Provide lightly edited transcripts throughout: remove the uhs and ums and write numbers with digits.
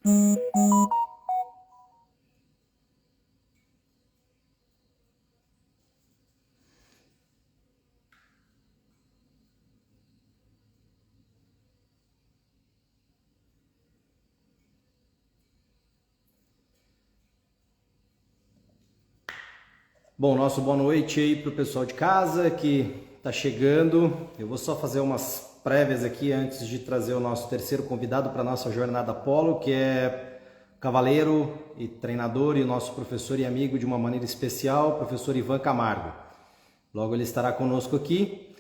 Bom, nosso boa noite aí para o pessoal de casa que está chegando. Eu vou só fazer umas prévias aqui antes de trazer o nosso terceiro convidado para a nossa jornada Polo, que é cavaleiro e treinador e nosso professor e amigo de uma maneira especial, o professor Ivan Camargo. Logo ele estará conosco aqui.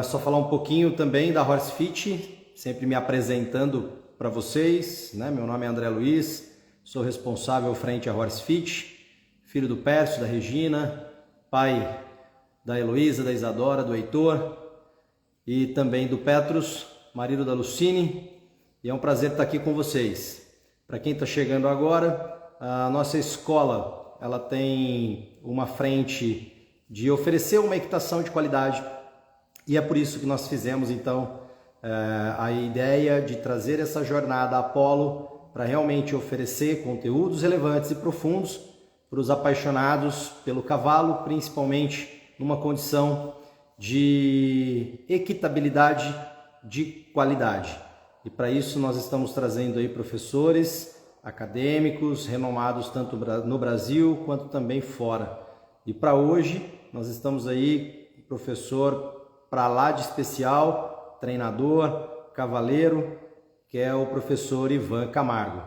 Só falar um pouquinho também da Horse Fit, sempre me apresentando para vocês, né? Meu nome é André Luiz, sou responsável frente à Horse Fit. Filho do Pércio, da Regina, pai da Heloísa, da Isadora, do Heitor e também do Petrus, marido da Lucine. E é um prazer estar aqui com vocês. Para quem está chegando agora, a nossa escola ela tem uma frente de oferecer uma equitação de qualidade e é por isso que nós fizemos então a ideia de trazer essa jornada Apollo para realmente oferecer conteúdos relevantes e profundos para os apaixonados pelo cavalo, principalmente numa condição de equitabilidade de qualidade. E para isso nós estamos trazendo aí professores, acadêmicos, renomados tanto no Brasil quanto também fora. E para hoje nós estamos aí professor para lá de especial, treinador, cavaleiro, que é o professor Ivan Camargo.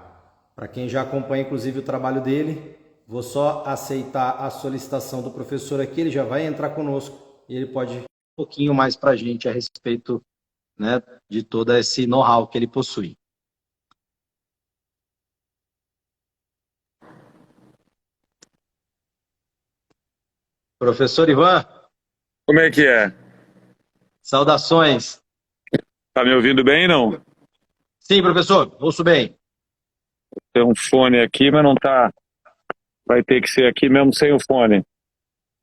Para quem já acompanha inclusive o trabalho dele, vou só aceitar a solicitação do professor aqui, ele já vai entrar conosco e ele pode falar um pouquinho mais para a gente a respeito, né, de todo esse know-how que ele possui. Professor Ivan. Como é que é? Saudações. Tá me ouvindo bem, não? Sim, professor, ouço bem. Tem um fone aqui, mas não tá... Vai ter que ser aqui mesmo sem o fone.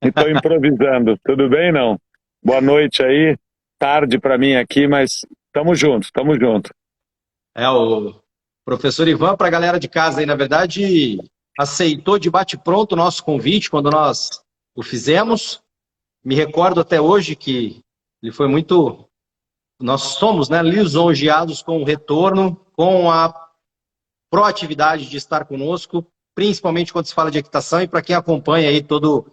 Estou improvisando. Tudo bem, não? Boa noite aí. Tarde para mim aqui, mas tamo junto, tamo junto. O professor Ivan, para a galera de casa aí, na verdade, aceitou de bate-pronto o nosso convite quando nós o fizemos. Me recordo até hoje que ele foi muito... Nós somos, né, lisonjeados com o retorno, com a proatividade de estar conosco, principalmente quando se fala de equitação, e para quem acompanha aí toda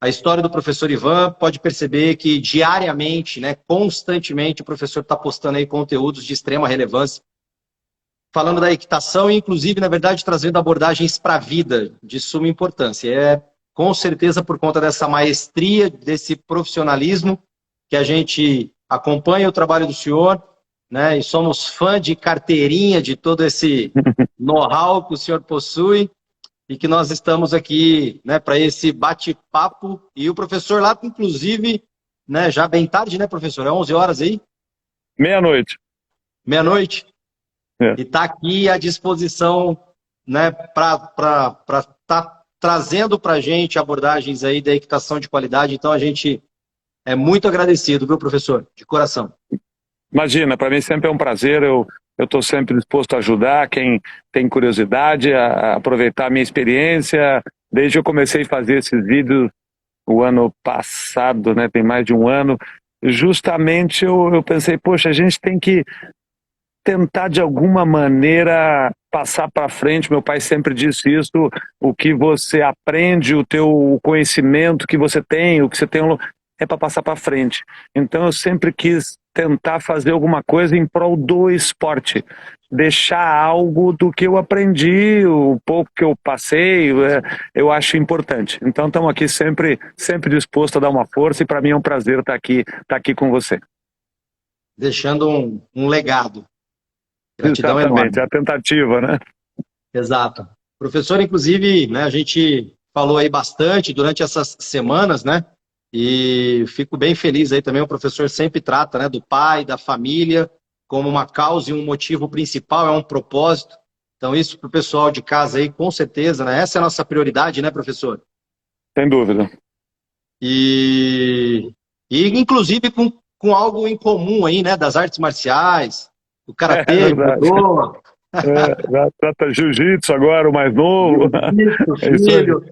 a história do professor Ivan, pode perceber que diariamente, né, constantemente, o professor está postando aí conteúdos de extrema relevância, falando da equitação e, inclusive, na verdade, trazendo abordagens para a vida de suma importância. É, com certeza, por conta dessa maestria, desse profissionalismo, que a gente acompanha o trabalho do senhor, né, e somos fã de carteirinha de todo esse know-how que o senhor possui, e que nós estamos aqui, né, para esse bate-papo. E o professor lá, inclusive, né, já bem tarde, né, professor? É 11 horas aí? Meia-noite. Meia-noite? É. E está aqui à disposição, né, para estar trazendo para a gente abordagens aí da equitação de qualidade. Então, a gente é muito agradecido, viu, professor? De coração. Imagina, para mim sempre é um prazer. Eu estou sempre disposto a ajudar quem tem curiosidade, a aproveitar a minha experiência. Desde que eu comecei a fazer esses vídeos o ano passado, né, tem mais de um ano, justamente eu pensei, poxa, a gente tem que tentar de alguma maneira passar para frente. Meu pai sempre disse isso, o que você aprende, o conhecimento que você tem, o que você tem é para passar para frente. Então eu sempre quis tentar fazer alguma coisa em prol do esporte, deixar algo do que eu aprendi, o pouco que eu passei, eu acho importante. Então estamos aqui sempre disposto a dar uma força, e para mim é um prazer estar aqui com você. Deixando um legado. Gratidão Exatamente, enorme. é a tentativa, né? Exato. Professor, inclusive, né, a gente falou aí bastante durante essas semanas, né? E fico bem feliz aí também, o professor sempre trata, né, do pai, da família, como uma causa e um motivo principal, é um propósito. Então isso para o pessoal de casa aí, com certeza, né? Essa é a nossa prioridade, né, professor? Sem dúvida. E inclusive com algo em comum aí, né, das artes marciais, o karatê, judô, Já trata jiu-jitsu agora, o mais novo. Jiu-jitsu, É isso aí. filho.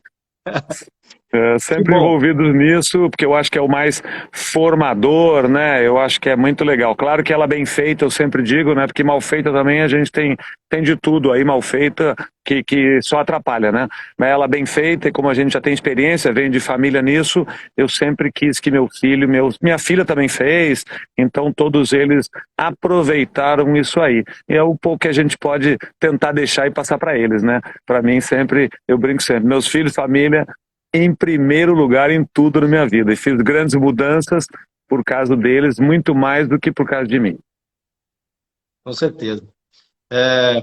Que Sempre bom. envolvidos nisso, porque eu acho que é o mais formador, né? Eu acho que é muito legal. Claro que ela bem feita, eu sempre digo, né? Porque mal feita também a gente tem de tudo aí, mal feita, que só atrapalha, né? Mas ela bem feita, e como a gente já tem experiência, vem de família nisso, eu sempre quis que meu filho, minha filha também fez, então todos eles aproveitaram isso aí. E é o pouco que a gente pode tentar deixar e passar para eles, né? Para mim sempre, eu brinco sempre, meus filhos, família em primeiro lugar em tudo na minha vida. E fiz grandes mudanças por causa deles, muito mais do que por causa de mim. Com certeza.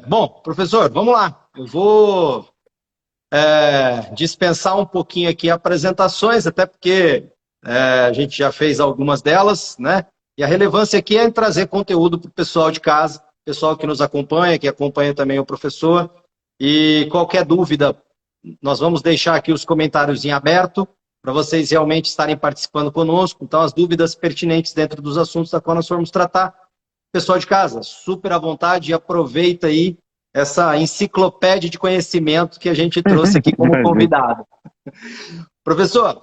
Bom, professor, vamos lá. Eu vou dispensar um pouquinho aqui apresentações, até porque a gente já fez algumas delas, né? E a relevância aqui é em trazer conteúdo para o pessoal de casa, pessoal que nos acompanha, que acompanha também o professor. E qualquer dúvida, nós vamos deixar aqui os comentários em aberto para vocês realmente estarem participando conosco. Então, as dúvidas pertinentes dentro dos assuntos da qual nós formos tratar, pessoal de casa, super à vontade e aproveita aí essa enciclopédia de conhecimento que a gente trouxe aqui como convidado. Professor,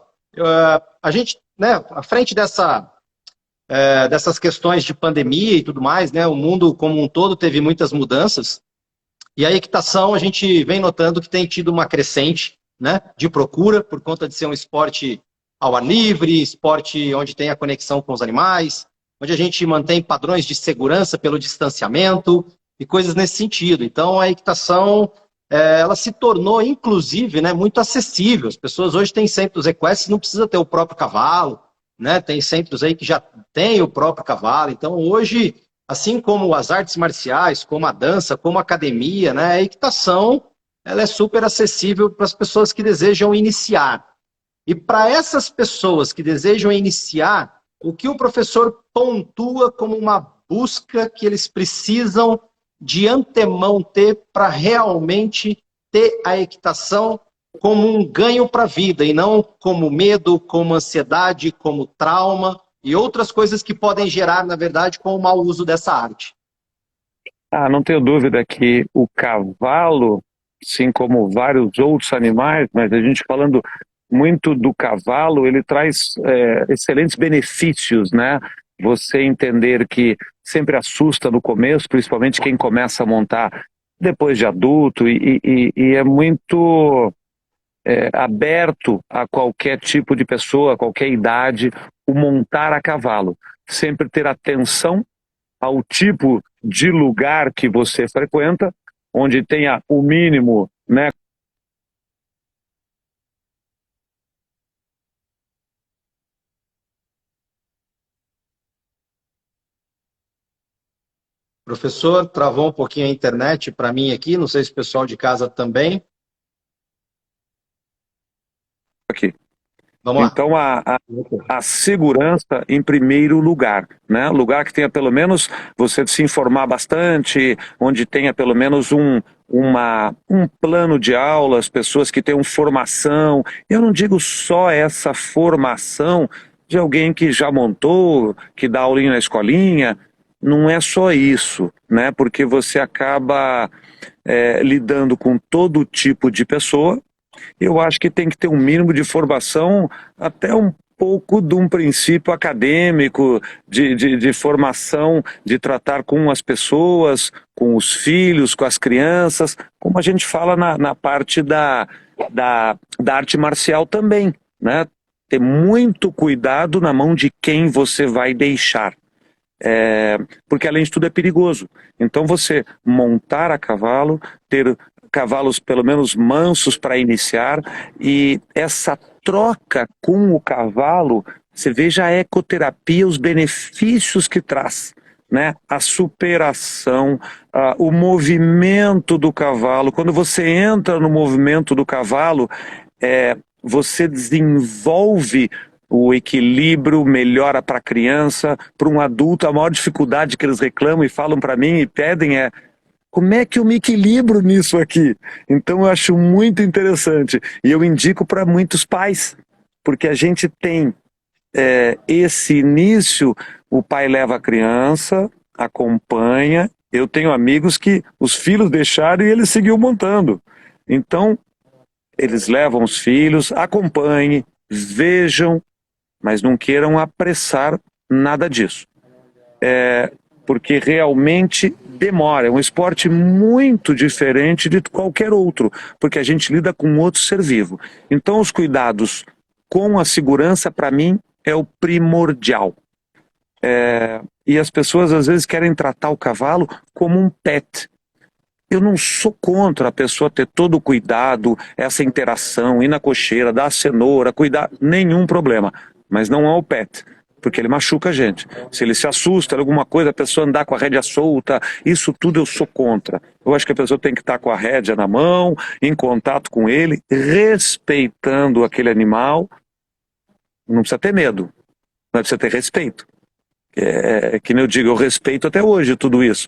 a gente, né, à frente dessas questões de pandemia e tudo mais, né, o mundo como um todo teve muitas mudanças, e a equitação a gente vem notando que tem tido uma crescente, né, de procura, por conta de ser um esporte ao ar livre, esporte onde tem a conexão com os animais, onde a gente mantém padrões de segurança pelo distanciamento e coisas nesse sentido. Então, a equitação, ela se tornou, inclusive, né, muito acessível. As pessoas hoje têm centros equestres, não precisa ter o próprio cavalo, né? Tem centros aí que já tem o próprio cavalo. Então, hoje, assim como as artes marciais, como a dança, como a academia, né, a equitação, ela é super acessível para as pessoas que desejam iniciar. E para essas pessoas que desejam iniciar, o que o professor pontua como uma busca que eles precisam de antemão ter para realmente ter a equitação como um ganho para a vida e não como medo, como ansiedade, como trauma e outras coisas que podem gerar, na verdade, com o mau uso dessa arte. Não tenho dúvida que o cavalo, assim como vários outros animais, mas a gente falando muito do cavalo, ele traz excelentes benefícios, né? Você entender que sempre assusta no começo, principalmente quem começa a montar depois de adulto, e é muito aberto a qualquer tipo de pessoa, a qualquer idade, o montar a cavalo. Sempre ter atenção ao tipo de lugar que você frequenta, onde tenha o mínimo, né? Professor, travou um pouquinho a internet para mim aqui, não sei se o pessoal de casa também. Aqui. Vamos lá. Então, a segurança em primeiro lugar, né? Lugar que tenha pelo menos, você se informar bastante, onde tenha pelo menos um plano de aulas, pessoas que tenham formação. Eu não digo só essa formação de alguém que já montou, que dá aulinha na escolinha, não é só isso, né? Porque você acaba lidando com todo tipo de pessoa. Eu acho que tem que ter um mínimo de formação, até um pouco de um princípio acadêmico, de formação, de tratar com as pessoas, com os filhos, com as crianças, como a gente fala na parte da arte marcial também, né? Ter muito cuidado na mão de quem você vai deixar. Porque além de tudo é perigoso. Então você montar a cavalo, ter cavalos pelo menos mansos para iniciar, e essa troca com o cavalo, você veja a ecoterapia, os benefícios que traz, né? A superação, o movimento do cavalo. Quando você entra no movimento do cavalo, você desenvolve o equilíbrio, melhora para a criança, para um adulto. A maior dificuldade que eles reclamam e falam para mim e pedem é: como é que eu me equilibro nisso aqui? Então eu acho muito interessante. E eu indico para muitos pais, porque a gente tem esse início, o pai leva a criança, acompanha, Eu tenho amigos que os filhos deixaram e ele seguiu montando. Então, eles levam os filhos, acompanhem, vejam, mas não queiram apressar nada disso. Porque realmente demora. É um esporte muito diferente de qualquer outro, porque a gente lida com outro ser vivo. Então, os cuidados com a segurança, para mim, é o primordial. E as pessoas às vezes querem tratar o cavalo como um pet. Eu não sou contra a pessoa ter todo o cuidado, essa interação, ir na cocheira, dar a cenoura, cuidar, nenhum problema. Mas não é o pet, porque ele machuca a gente. Se ele se assusta, alguma coisa, a pessoa andar com a rédea solta, isso tudo eu sou contra. Eu acho que a pessoa tem que estar com a rédea na mão, em contato com ele, respeitando aquele animal. Não precisa ter medo, mas precisa ter respeito. Que nem eu digo, eu respeito até hoje tudo isso.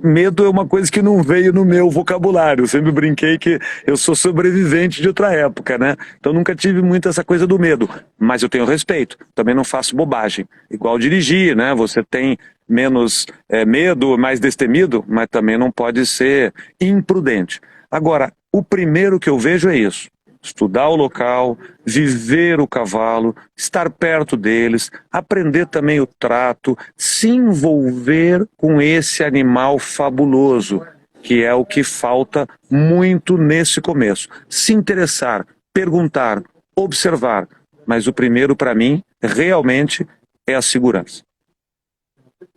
Medo é uma coisa que não veio no meu vocabulário. Eu sempre brinquei que eu sou sobrevivente de outra época, né? Então nunca tive muito essa coisa do medo. Mas eu tenho respeito. Também não faço bobagem. Igual dirigir, né? Você tem menos medo, mais destemido, mas também não pode ser imprudente. Agora, o primeiro que eu vejo é isso. Estudar o local, viver o cavalo, estar perto deles, aprender também o trato, se envolver com esse animal fabuloso, que é o que falta muito nesse começo. Se interessar, perguntar, observar, mas o primeiro para mim realmente é a segurança.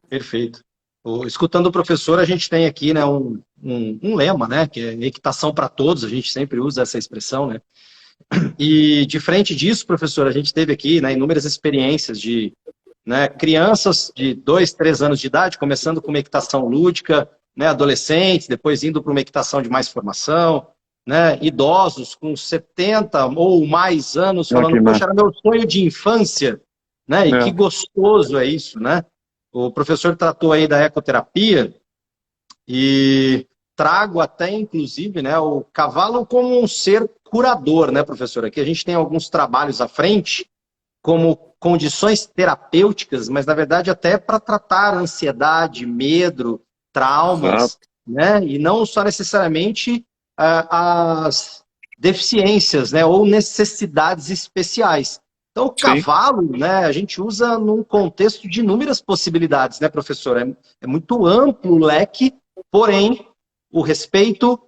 Perfeito. Escutando o professor, a gente tem aqui, né, um lema, né, que é equitação para todos, a gente sempre usa essa expressão, né? E diferente disso, professor, a gente teve aqui, né, inúmeras experiências de, né, crianças de 2, 3 anos de idade, começando com uma equitação lúdica, né, adolescentes, depois indo para uma equitação de mais formação, né, idosos com 70 ou mais anos, falando, poxa, era meu sonho de infância, né, e que gostoso é isso, né? O professor tratou aí da ecoterapia e trago até, inclusive, né, o cavalo como um ser curador, né, professor? Aqui a gente tem alguns trabalhos à frente, como condições terapêuticas, mas, na verdade, até para tratar ansiedade, medo, traumas, né? E não só necessariamente as deficiências, né, ou necessidades especiais. Então, o cavalo, né, a gente usa num contexto de inúmeras possibilidades, né, professor? É muito amplo o leque, porém, o respeito,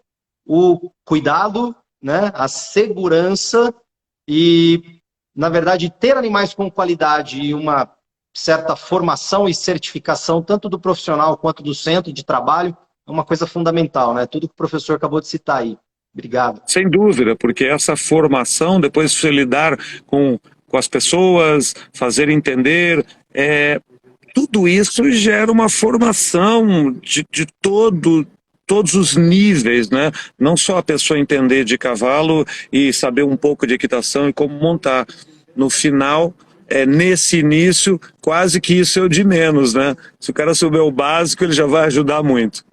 o cuidado, né, a segurança e, na verdade, ter animais com qualidade e uma certa formação e certificação, tanto do profissional quanto do centro de trabalho, é uma coisa fundamental, né? Tudo que o professor acabou de citar aí. Obrigado. Sem dúvida, porque essa formação, depois você lidar com as pessoas, fazer entender, tudo isso gera uma formação de todos os níveis, né? Não só a pessoa entender de cavalo e saber um pouco de equitação e como montar. No final, nesse início, quase que isso é o de menos, né? Se o cara souber o básico, ele já vai ajudar muito.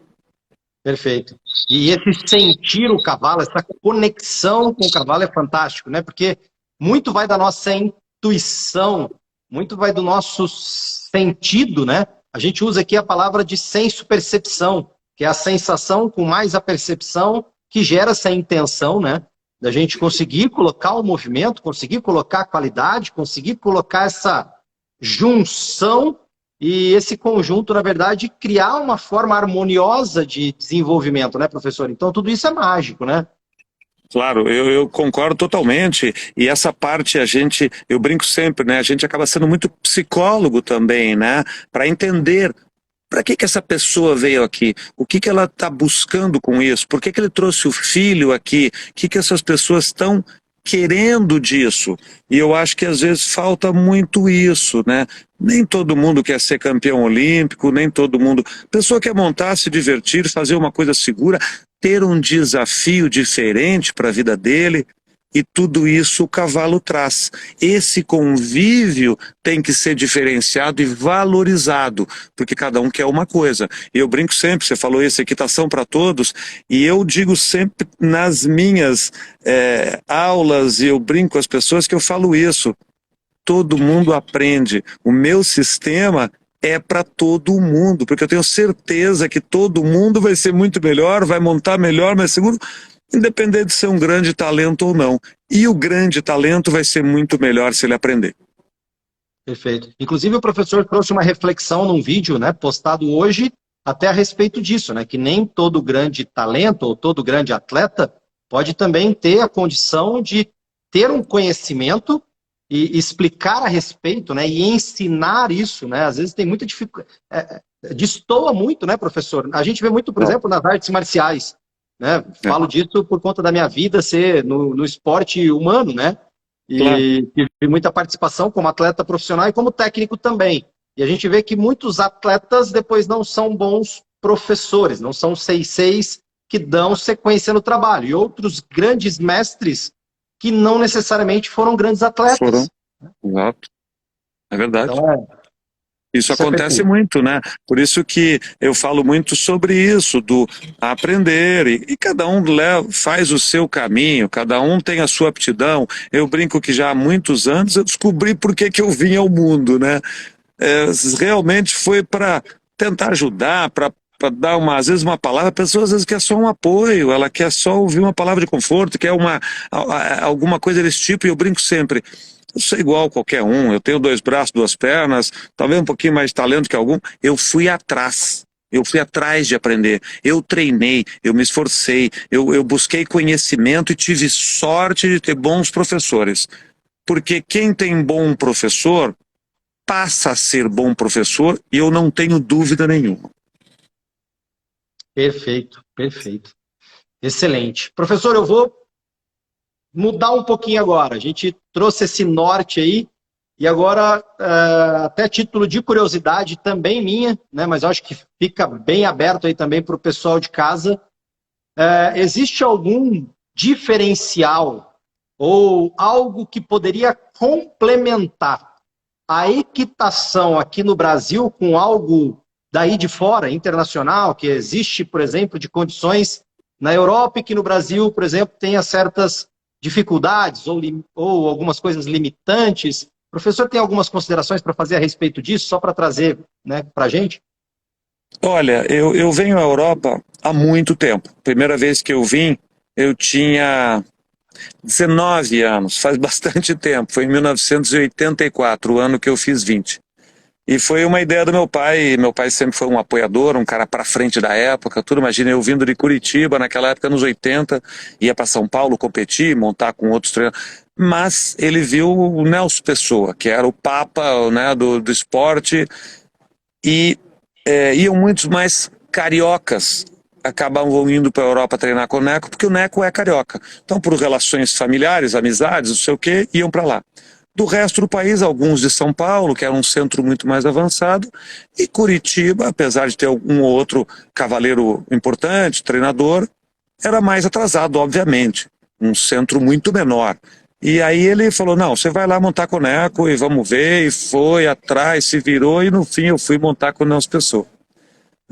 Perfeito. E esse sentir o cavalo, essa conexão com o cavalo é fantástico, né? Porque muito vai da nossa intuição, muito vai do nosso sentido, né? A gente usa aqui a palavra de senso-percepção, que é a sensação com mais a percepção que gera essa intenção, né? Da gente conseguir colocar o movimento, conseguir colocar a qualidade, conseguir colocar essa junção e esse conjunto, na verdade, criar uma forma harmoniosa de desenvolvimento, né, professor? Então, tudo isso é mágico, né? Claro, eu concordo totalmente, e essa parte eu brinco sempre, né, a gente acaba sendo muito psicólogo também, né, para entender para que essa pessoa veio aqui, o que ela está buscando com isso, por que ele trouxe o filho aqui, o que essas pessoas estão querendo disso, e eu acho que às vezes falta muito isso, né, nem todo mundo quer ser campeão olímpico, nem todo mundo, a pessoa quer montar, se divertir, fazer uma coisa segura, ter um desafio diferente para a vida dele, e tudo isso o cavalo traz. Esse convívio tem que ser diferenciado e valorizado, porque cada um quer uma coisa. E eu brinco sempre, você falou isso, equitação para todos, e eu digo sempre nas minhas aulas, e eu brinco com as pessoas que eu falo isso, todo mundo aprende. O meu sistema é para todo mundo, porque eu tenho certeza que todo mundo vai ser muito melhor, vai montar melhor, mais seguro, independente de ser um grande talento ou não. E o grande talento vai ser muito melhor se ele aprender. Perfeito. Inclusive, o professor trouxe uma reflexão num vídeo, né, postado hoje, até a respeito disso, né, que nem todo grande talento ou todo grande atleta pode também ter a condição de ter um conhecimento e explicar a respeito, né, e ensinar isso, né, às vezes tem muita dificuldade, destoa muito, né, professor? A gente vê muito, por exemplo, nas artes marciais, né, falo disso por conta da minha vida ser no esporte humano, né, e tive muita participação como atleta profissional e como técnico também. E a gente vê que muitos atletas depois não são bons professores, não são 6-6 que dão sequência no trabalho. E outros grandes mestres que não necessariamente foram grandes atletas. Foram, exato. É verdade. Então, isso acontece muito, né? Por isso que eu falo muito sobre isso, do aprender, e cada um faz o seu caminho, cada um tem a sua aptidão. Eu brinco que já há muitos anos eu descobri por que eu vim ao mundo, né? Realmente foi para tentar ajudar, para dar às vezes uma palavra, a pessoa às vezes quer só um apoio, ela quer só ouvir uma palavra de conforto, quer alguma coisa desse tipo, e eu brinco sempre. Eu sou igual a qualquer um, eu tenho 2 braços, 2 pernas, talvez um pouquinho mais de talento que algum. Eu fui atrás de aprender, eu treinei, eu me esforcei, eu busquei conhecimento e tive sorte de ter bons professores. Porque quem tem bom professor, passa a ser bom professor, e eu não tenho dúvida nenhuma. Perfeito, perfeito. Excelente. Professor, eu vou mudar um pouquinho agora. A gente trouxe esse norte aí, e agora, até título de curiosidade também minha, né, mas eu acho que fica bem aberto aí também para o pessoal de casa. Existe algum diferencial ou algo que poderia complementar a equitação aqui no Brasil com algo daí de fora, internacional, que existe, por exemplo, de condições na Europa e que no Brasil, por exemplo, tenha certas dificuldades ou algumas coisas limitantes? O professor tem algumas considerações para fazer a respeito disso, só para trazer, né, para a gente? Olha, eu venho à Europa há muito tempo. Primeira vez que eu vim, eu tinha 19 anos, faz bastante tempo. Foi em 1984, o ano que eu fiz 20. E foi uma ideia do meu pai. Meu pai sempre foi um apoiador, um cara para frente da época, tudo. Imagina, eu vindo de Curitiba, naquela época, nos 80, ia para São Paulo competir, montar com outros treinadores. Mas ele viu o Nelson Pessoa, que era o papa, né, do esporte, e iam muitos mais cariocas, acabavam indo para a Europa treinar com o Neco, porque o Neco é carioca. Então, por relações familiares, amizades, não sei o quê, iam para lá. Do resto do país, alguns de São Paulo, que era um centro muito mais avançado, e Curitiba, apesar de ter um ou outro cavaleiro importante, treinador, era mais atrasado, obviamente, um centro muito menor. E aí ele falou, não, você vai lá montar com o Neco e vamos ver, e foi atrás, se virou, e no fim eu fui montar com o Nelson Pessoa.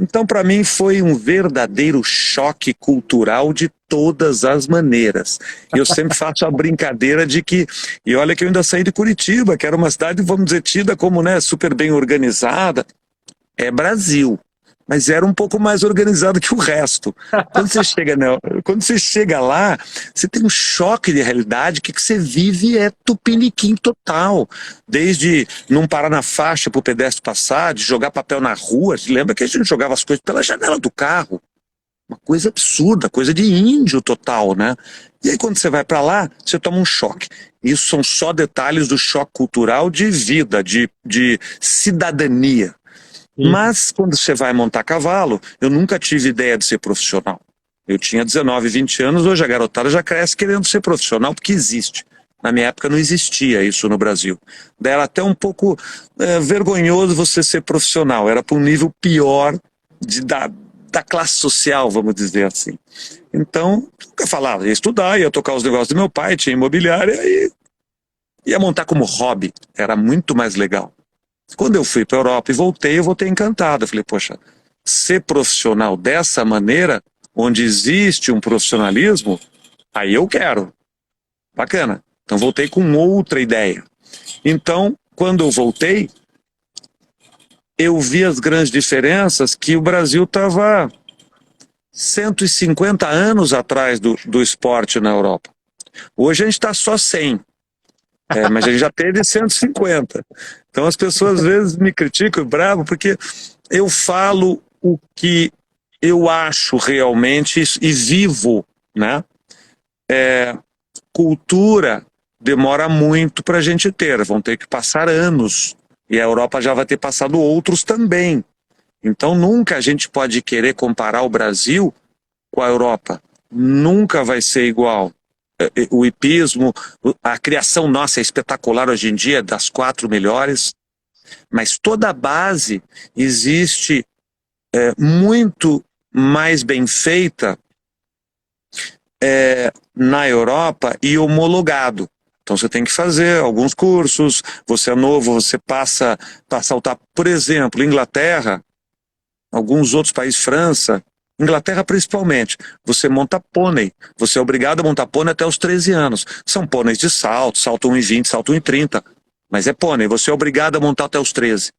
Então, para mim, foi um verdadeiro choque cultural de todas as maneiras. Eu sempre faço a brincadeira de que, e olha que eu ainda saí de Curitiba, que era uma cidade, vamos dizer, tida como, né, super bem organizada. É Brasil, mas era um pouco mais organizado que o resto. Quando você chega lá, você tem um choque de realidade, o que você vive é tupiniquim total. Desde não parar na faixa para o pedestre passar, de jogar papel na rua. Você lembra que a gente jogava as coisas pela janela do carro? Uma coisa absurda, coisa de índio total, né? E aí quando você vai para lá, você toma um choque. Isso são só detalhes do choque cultural de vida, de cidadania. Mas quando você vai montar cavalo, eu nunca tive ideia de ser profissional. Eu tinha 19, 20 anos, hoje a garotada já cresce querendo ser profissional, porque existe. Na minha época não existia isso no Brasil. Daí era até um pouco vergonhoso você ser profissional, era para um nível pior da classe social, vamos dizer assim. Então, nunca falava, ia estudar, ia tocar os negócios do meu pai, tinha imobiliária, e ia montar como hobby, era muito mais legal. Quando eu fui para a Europa e voltei, eu voltei encantado. Eu falei, poxa, ser profissional dessa maneira, onde existe um profissionalismo, aí eu quero. Bacana. Então voltei com outra ideia. Então, quando eu voltei, eu vi as grandes diferenças que o Brasil estava 150 anos atrás do esporte na Europa. Hoje a gente está só 100, mas a gente já teve 150. Então as pessoas às vezes me criticam, bravo, porque eu falo o que eu acho realmente e vivo, né? Cultura demora muito para a gente ter, vão ter que passar anos, e a Europa já vai ter passado outros também. Então nunca a gente pode querer comparar o Brasil com a Europa. Nunca vai ser igual. O hipismo, a criação nossa é espetacular hoje em dia, das 4 melhores, mas toda a base existe muito mais bem feita na Europa e homologado. Então você tem que fazer alguns cursos, você é novo, você passa a saltar, por exemplo, Inglaterra, alguns outros países, França, Inglaterra principalmente, você monta pônei, você é obrigado a montar pônei até os 13 anos. São pôneis de salto 1,20, salto 1,30, mas é pônei, você é obrigado a montar até os 13.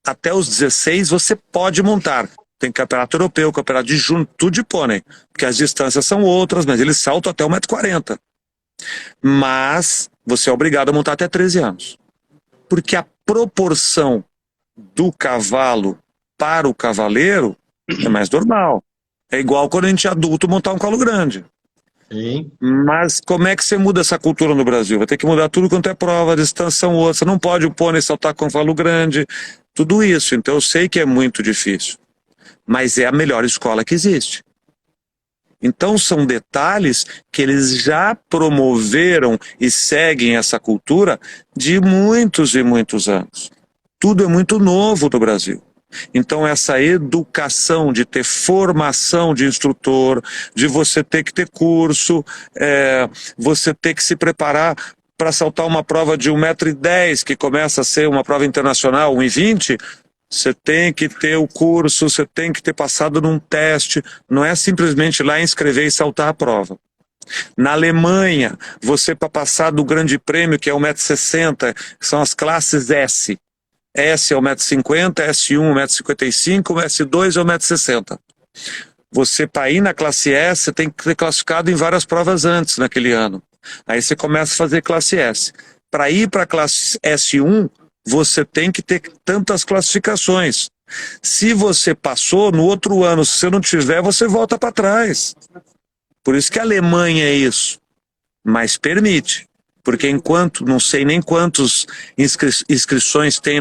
Até os 16 você pode montar. Tem campeonato europeu, campeonato de junho, tudo de pônei, porque as distâncias são outras, mas eles saltam até 1,40 m. Mas você é obrigado a montar até 13 anos. Porque a proporção do cavalo para o cavaleiro é mais normal. É igual quando a gente é adulto montar um cavalo grande. Sim. Mas como é que você muda essa cultura no Brasil? Vai ter que mudar tudo quanto é prova, a distância são outras. Você não pode o pônei saltar com um cavalo grande. Tudo isso. Então eu sei que é muito difícil. Mas é a melhor escola que existe. Então são detalhes que eles já promoveram e seguem essa cultura de muitos e muitos anos. Tudo é muito novo no Brasil. Então essa educação de ter formação de instrutor, de você ter que ter curso, você ter que se preparar para saltar uma prova de 1,10 m, que começa a ser uma prova internacional, 1,20 m, você tem que ter o curso, você tem que ter passado num teste, não é simplesmente ir lá inscrever e saltar a prova. Na Alemanha, você para passar do grande prêmio, que é 1,60 m, que são as classes S. S é 1,50 m, S1 1,55 m, S2 é 1,60 m. Você para ir na classe S, você tem que ter classificado em várias provas antes naquele ano. Aí você começa a fazer classe S. Para ir para a classe S1, você tem que ter tantas classificações. Se você passou, no outro ano, se você não tiver, você volta para trás. Por isso que a Alemanha é isso. Mas permite. Porque enquanto, não sei nem quantas inscrições tem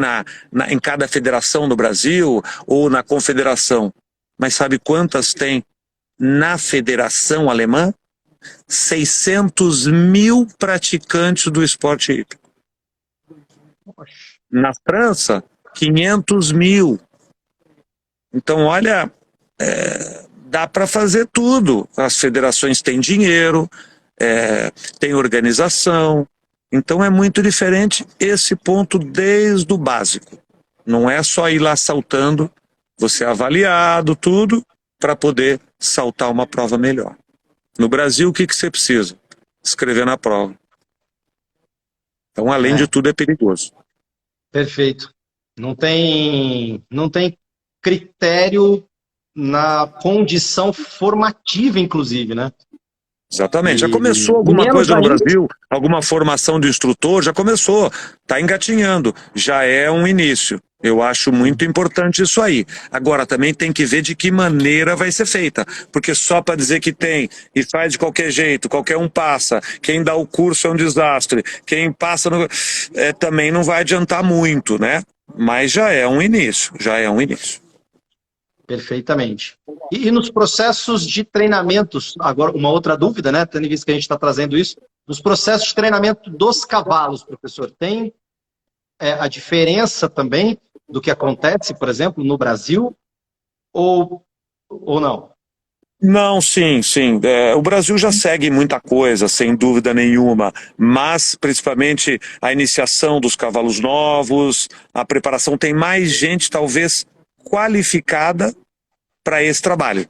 em cada federação no Brasil ou na confederação, mas sabe quantas tem na federação alemã? 600 mil praticantes do esporte hípico. Na França, 500 mil. Então, olha, dá para fazer tudo. As federações têm dinheiro, tem organização. Então, é muito diferente esse ponto desde o básico. Não é só ir lá saltando, você é avaliado, tudo, para poder saltar uma prova melhor. No Brasil, o que você precisa? Escrever na prova. Então, além de tudo, é perigoso. Perfeito. Não tem critério na condição formativa, inclusive, né? Exatamente. Já começou alguma coisa no Brasil? Alguma formação de instrutor? Já começou. Está engatinhando. Já é um início. Eu acho muito importante isso aí. Agora, também tem que ver de que maneira vai ser feita. Porque só para dizer que tem e faz de qualquer jeito, qualquer um passa, quem dá o curso é um desastre, quem passa também não vai adiantar muito, né? Mas já é um início, já é um início. Perfeitamente. E nos processos de treinamentos, agora uma outra dúvida, né? Tendo visto que a gente está trazendo isso, nos processos de treinamento dos cavalos, professor, tem a diferença também do que acontece, por exemplo, no Brasil ou não? Não, sim. O Brasil já segue muita coisa, sem dúvida nenhuma, mas principalmente a iniciação dos cavalos novos, a preparação, tem mais gente talvez qualificada para esse trabalho.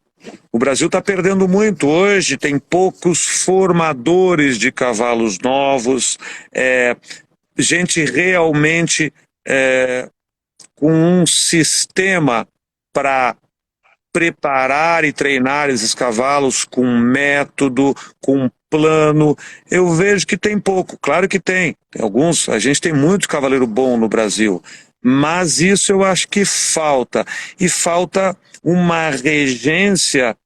O Brasil está perdendo muito hoje, tem poucos formadores de cavalos novos, gente realmente com um sistema para preparar e treinar esses cavalos com método, com plano, eu vejo que tem pouco. Claro que tem alguns, a gente tem muito cavaleiro bom no Brasil, mas isso eu acho que falta, e falta uma regência,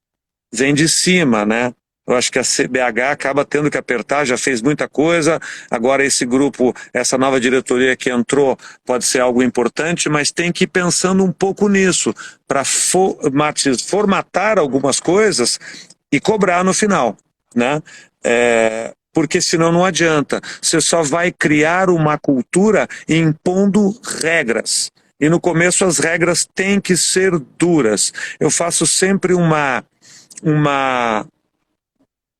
vem de cima, né? Eu acho que a CBH acaba tendo que apertar, já fez muita coisa, agora esse grupo, essa nova diretoria que entrou pode ser algo importante, mas tem que ir pensando um pouco nisso, para formatar algumas coisas e cobrar no final, né? Porque senão não adianta, você só vai criar uma cultura impondo regras, e no começo as regras têm que ser duras. Eu faço sempre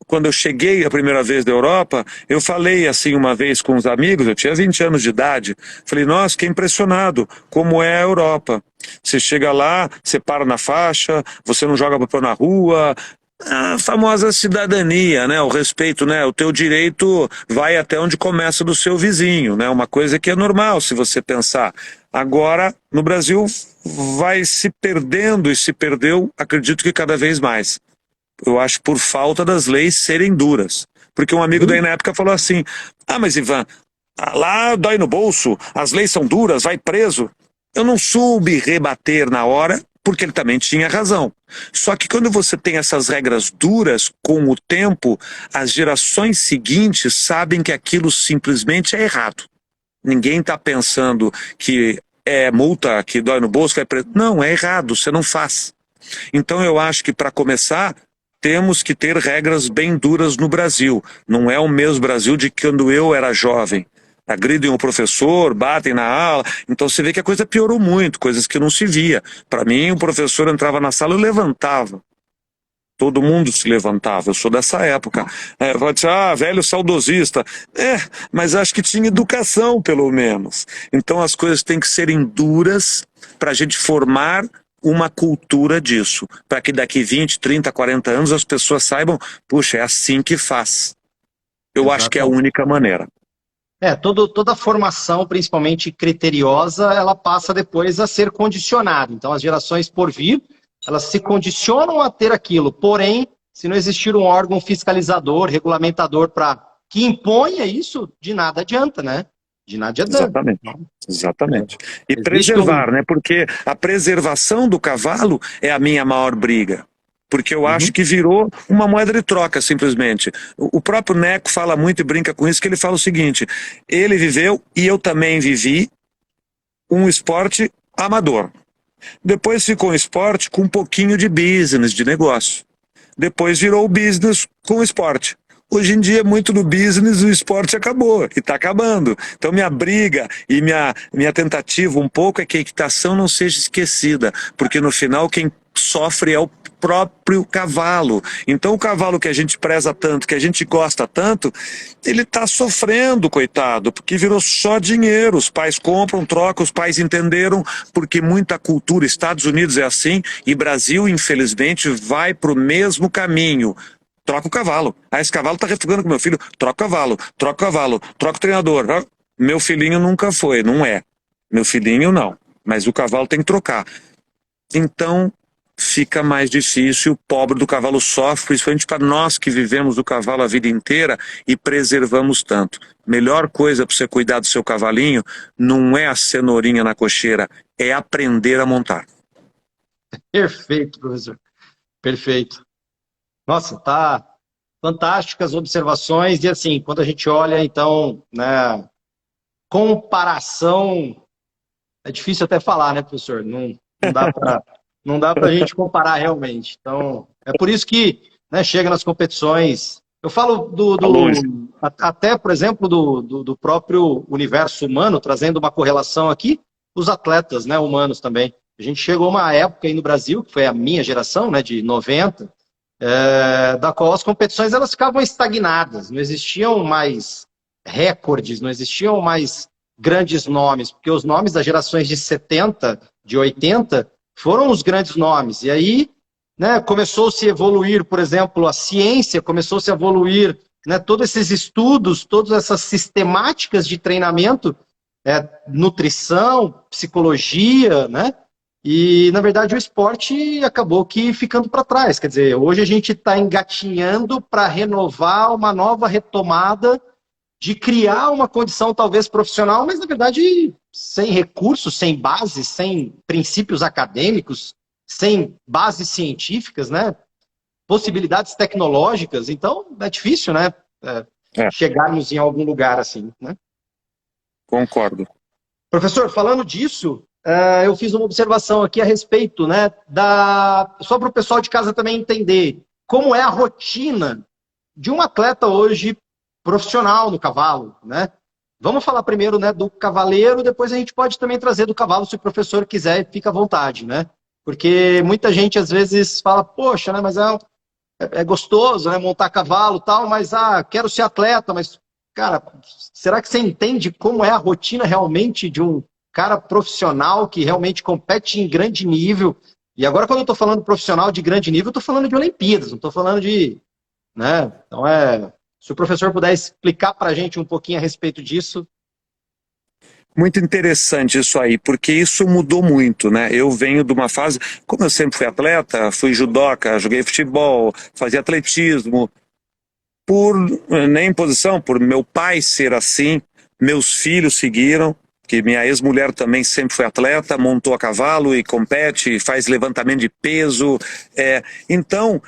quando eu cheguei a primeira vez da Europa, eu falei assim uma vez com uns amigos, eu tinha 20 anos de idade, falei, nossa, fiquei impressionado como é a Europa. Você chega lá, você para na faixa, você não joga papel na rua, a famosa cidadania, né, o respeito, né, o teu direito vai até onde começa do seu vizinho, né, uma coisa que é normal se você pensar. Agora, no Brasil, vai se perdendo e se perdeu, acredito que cada vez mais. Eu acho por falta das leis serem duras. Porque um amigo daí na época falou assim, mas Ivan, lá dói no bolso, as leis são duras, vai preso. Eu não soube rebater na hora, porque ele também tinha razão. Só que quando você tem essas regras duras, com o tempo, as gerações seguintes sabem que aquilo simplesmente é errado. Ninguém está pensando que é multa, que dói no bolso, vai preso. Não, é errado, você não faz. Então eu acho que para começar, temos que ter regras bem duras no Brasil. Não é o mesmo Brasil de quando eu era jovem. Agridem o professor, batem na aula. Então você vê que a coisa piorou muito, coisas que não se via. Para mim, o professor entrava na sala e levantava. Todo mundo se levantava, eu sou dessa época. Pode dizer, velho saudosista. Mas acho que tinha educação, pelo menos. Então as coisas têm que serem duras para a gente formar uma cultura disso, para que daqui 20, 30, 40 anos as pessoas saibam, puxa, é assim que faz. Eu acho que é a única maneira. Toda formação, principalmente criteriosa, ela passa depois a ser condicionada. Então as gerações por vir, elas se condicionam a ter aquilo, porém, se não existir um órgão fiscalizador, regulamentador que imponha isso, de nada adianta, né? De nada adianta. Exatamente. E preservar, né? Porque a preservação do cavalo é a minha maior briga. Porque eu acho que virou uma moeda de troca, simplesmente. O próprio Neco fala muito e brinca com isso, que ele fala o seguinte, ele viveu, e eu também vivi, um esporte amador. Depois ficou um esporte com um pouquinho de business, de negócio. Depois virou o business com o esporte. Hoje em dia, muito do business, o esporte acabou, e está acabando. Então, minha briga e minha tentativa um pouco é que a equitação não seja esquecida, porque no final quem sofre é o próprio cavalo. Então, o cavalo que a gente preza tanto, que a gente gosta tanto, ele está sofrendo, coitado, porque virou só dinheiro. Os pais compram, trocam, os pais entenderam, porque muita cultura, Estados Unidos é assim, e Brasil, infelizmente, vai para o mesmo caminho. Troca o cavalo. Esse cavalo está refugando com meu filho. Troca o cavalo, troca o cavalo, troca o treinador. Meu filhinho nunca foi, não é. Meu filhinho não. Mas o cavalo tem que trocar. Então, fica mais difícil, o pobre do cavalo sofre, principalmente para nós que vivemos do cavalo a vida inteira e preservamos tanto. Melhor coisa para você cuidar do seu cavalinho não é a cenourinha na cocheira, é aprender a montar. Perfeito, professor. Perfeito. Nossa, tá fantásticas observações. E assim, quando a gente olha, então, né, comparação, é difícil até falar, né, professor? Não dá para a gente comparar realmente. Então, é por isso que, né, chega nas competições. Eu falo até, por exemplo, do próprio universo humano, trazendo uma correlação aqui, os atletas, né, humanos também. A gente chegou a uma época aí no Brasil, que foi a minha geração, né, de 90, da qual as competições elas ficavam estagnadas, não existiam mais recordes, não existiam mais grandes nomes, porque os nomes das gerações de 70, de 80, foram os grandes nomes. E aí, né, começou-se a evoluir, por exemplo, a ciência, começou-se a evoluir, né, todos esses estudos, todas essas sistemáticas de treinamento, nutrição, psicologia, né? E, na verdade, o esporte acabou que ficando para trás. Quer dizer, hoje a gente está engatinhando para renovar uma nova retomada de criar uma condição talvez profissional, mas, na verdade, sem recursos, sem base, sem princípios acadêmicos, sem bases científicas, né? Possibilidades tecnológicas. Então, é difícil, né? Chegarmos em algum lugar assim, né? Concordo. Professor, falando disso, eu fiz uma observação aqui a respeito, né, só para o pessoal de casa também entender como é a rotina de um atleta hoje profissional no cavalo, né? Vamos falar primeiro, né, do cavaleiro, depois a gente pode também trazer do cavalo, se o professor quiser, fica à vontade, né? Porque muita gente às vezes fala, poxa, né, mas é gostoso, né, montar cavalo e tal, mas quero ser atleta, mas, cara, será que você entende como é a rotina realmente de um cara profissional que realmente compete em grande nível? E agora, quando eu estou falando profissional de grande nível, eu estou falando de Olimpíadas, não estou falando de... né? Então, se o professor puder explicar para a gente um pouquinho a respeito disso. Muito interessante isso aí, porque isso mudou muito, né? Eu venho de uma fase, como eu sempre fui atleta, fui judoca, joguei futebol, fazia atletismo, nem posição, por meu pai ser assim, meus filhos seguiram, que minha ex-mulher também sempre foi atleta, montou a cavalo e compete, faz levantamento de peso. Então,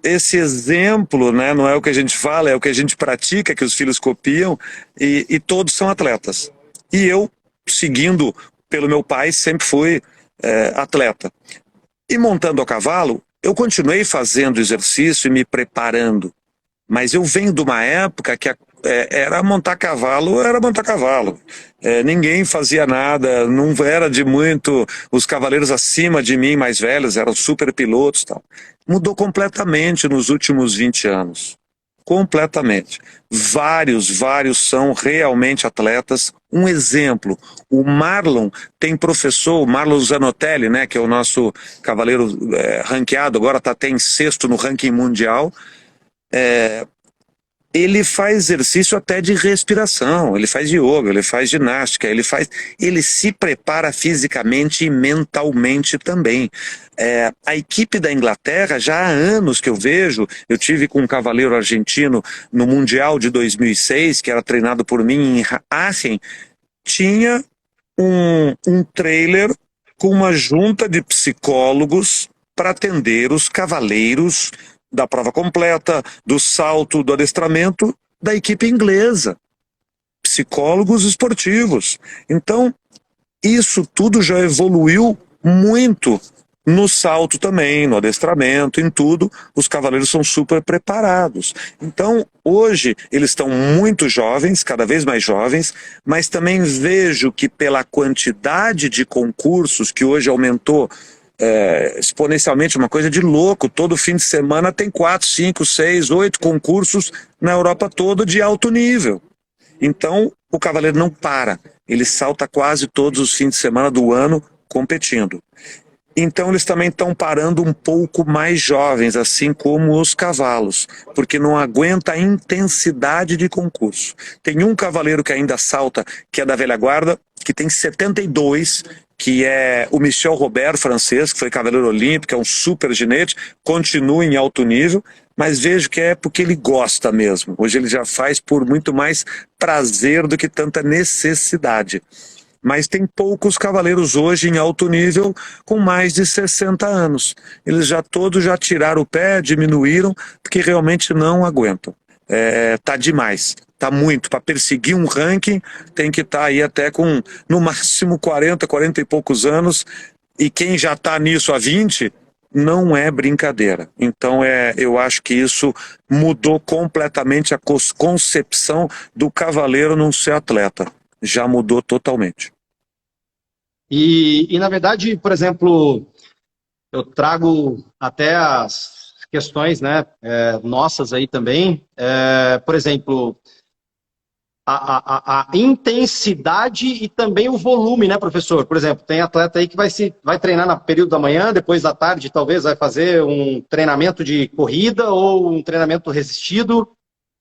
esse exemplo, né, não é o que a gente fala, é o que a gente pratica, que os filhos copiam, e todos são atletas. E eu, seguindo pelo meu pai, sempre fui atleta. E montando a cavalo, eu continuei fazendo exercício e me preparando. Mas eu venho de uma época que era montar cavalo. Ninguém fazia nada, não era de muito. Os cavaleiros acima de mim, mais velhos, eram super pilotos e tal. Mudou completamente nos últimos 20 anos. Completamente. Vários são realmente atletas. Um exemplo, o Marlon tem professor, o Marlon Zanotelli, né, que é o nosso cavaleiro ranqueado, agora está até em sexto no ranking mundial. Ele faz exercício até de respiração, ele faz yoga, ele faz ginástica, ele se prepara fisicamente e mentalmente também. A equipe da Inglaterra, já há anos que eu vejo, eu tive com um cavaleiro argentino no Mundial de 2006, que era treinado por mim em Aachen, tinha um trailer com uma junta de psicólogos para atender os cavaleiros da prova completa, do salto, do adestramento da equipe inglesa. Psicólogos esportivos. Então, isso tudo já evoluiu muito no salto também, no adestramento, em tudo. Os cavaleiros são super preparados. Então, hoje, eles estão muito jovens, cada vez mais jovens, mas também vejo que pela quantidade de concursos que hoje aumentou exponencialmente, uma coisa de louco. Todo fim de semana tem 4, 5, 6, 8 concursos na Europa toda de alto nível. Então, o cavaleiro não para. Ele salta quase todos os fins de semana do ano competindo. Então, eles também estão parando um pouco mais jovens, assim como os cavalos, porque não aguenta a intensidade de concurso. Tem um cavaleiro que ainda salta, que é da velha guarda, que tem 72, que é o Michel Robert, francês, que foi cavaleiro olímpico, é um super ginete, continua em alto nível, mas vejo que é porque ele gosta mesmo. Hoje ele já faz por muito mais prazer do que tanta necessidade. Mas tem poucos cavaleiros hoje em alto nível com mais de 60 anos. Eles todos já tiraram o pé, diminuíram, porque realmente não aguentam. Tá demais, tá muito. Para perseguir um ranking tem que estar aí até com no máximo 40 e poucos anos, e quem já está nisso há 20 não é brincadeira. Então eu acho que isso mudou completamente a concepção do cavaleiro não ser atleta. Já mudou totalmente. E na verdade, por exemplo, eu trago até as questões, né, nossas aí também. Por exemplo, a intensidade e também o volume, né, professor? Por exemplo, tem atleta aí que vai treinar no período da manhã, depois da tarde talvez vai fazer um treinamento de corrida ou um treinamento resistido.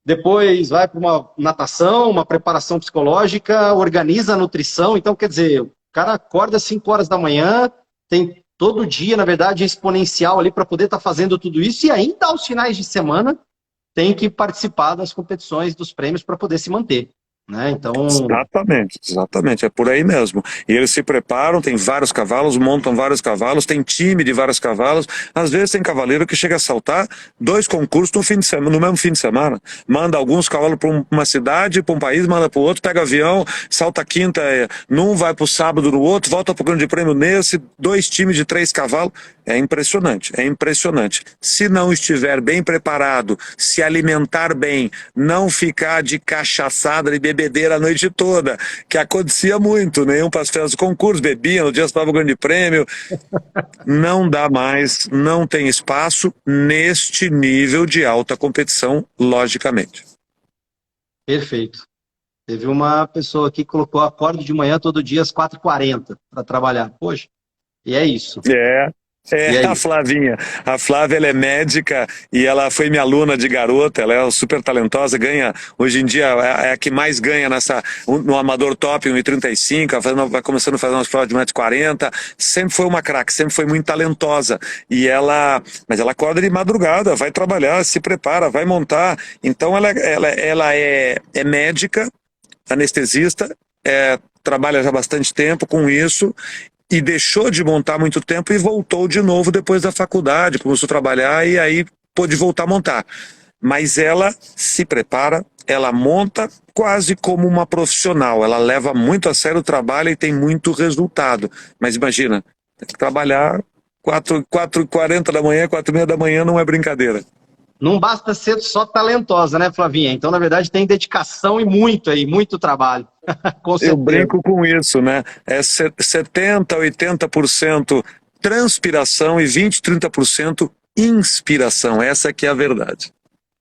depois vai para uma natação, uma preparação psicológica, organiza a nutrição. Então, quer dizer, o cara acorda às 5 horas da manhã, tem todo dia, na verdade, exponencial ali para poder estar fazendo tudo isso, e ainda aos finais de semana tem que participar das competições, dos prêmios para poder se manter. Né? Então... Exatamente, exatamente, é por aí mesmo. E eles se preparam, tem vários cavalos, montam vários cavalos, tem time de vários cavalos. Às vezes tem cavaleiro que chega a saltar 2 concursos no fim de semana, no mesmo fim de semana. Manda alguns cavalos para uma cidade, para um país, manda para o outro, pega avião, salta quinta num, vai para o sábado no outro, volta para o grande prêmio nesse, 2 times de 3 cavalos. É impressionante, é impressionante. Se não estiver bem preparado, se alimentar bem, não ficar de cachaçada, de bebedeira a noite toda, que acontecia muito, nenhum para as festas do concurso, bebia, no dia estava o grande prêmio, não dá mais, não tem espaço neste nível de alta competição, logicamente. Perfeito. Teve uma pessoa aqui que colocou acordo de manhã todo dia às 4h40 para trabalhar. Poxa, e é isso. A Flavinha. A Flávia, ela é médica e ela foi minha aluna de garota, ela é super talentosa, ganha, hoje em dia é a que mais ganha no Amador Top 1,35, ela vai começando a fazer umas provas de 1,40 m, sempre foi uma craque, sempre foi muito talentosa, mas ela acorda de madrugada, vai trabalhar, se prepara, vai montar, então ela é médica, anestesista, trabalha já há bastante tempo com isso, e deixou de montar muito tempo e voltou de novo depois da faculdade, começou a trabalhar e aí pôde voltar a montar. Mas ela se prepara, ela monta quase como uma profissional, ela leva muito a sério o trabalho e tem muito resultado. Mas imagina, tem que trabalhar 4h40 da manhã, 4h30 da manhã não é brincadeira. Não basta ser só talentosa, né, Flavinha? Então, na verdade, tem dedicação e muito trabalho. Com certeza. Eu brinco com isso, né? É 70%, 80% transpiração e 20%, 30% inspiração. Essa que é a verdade.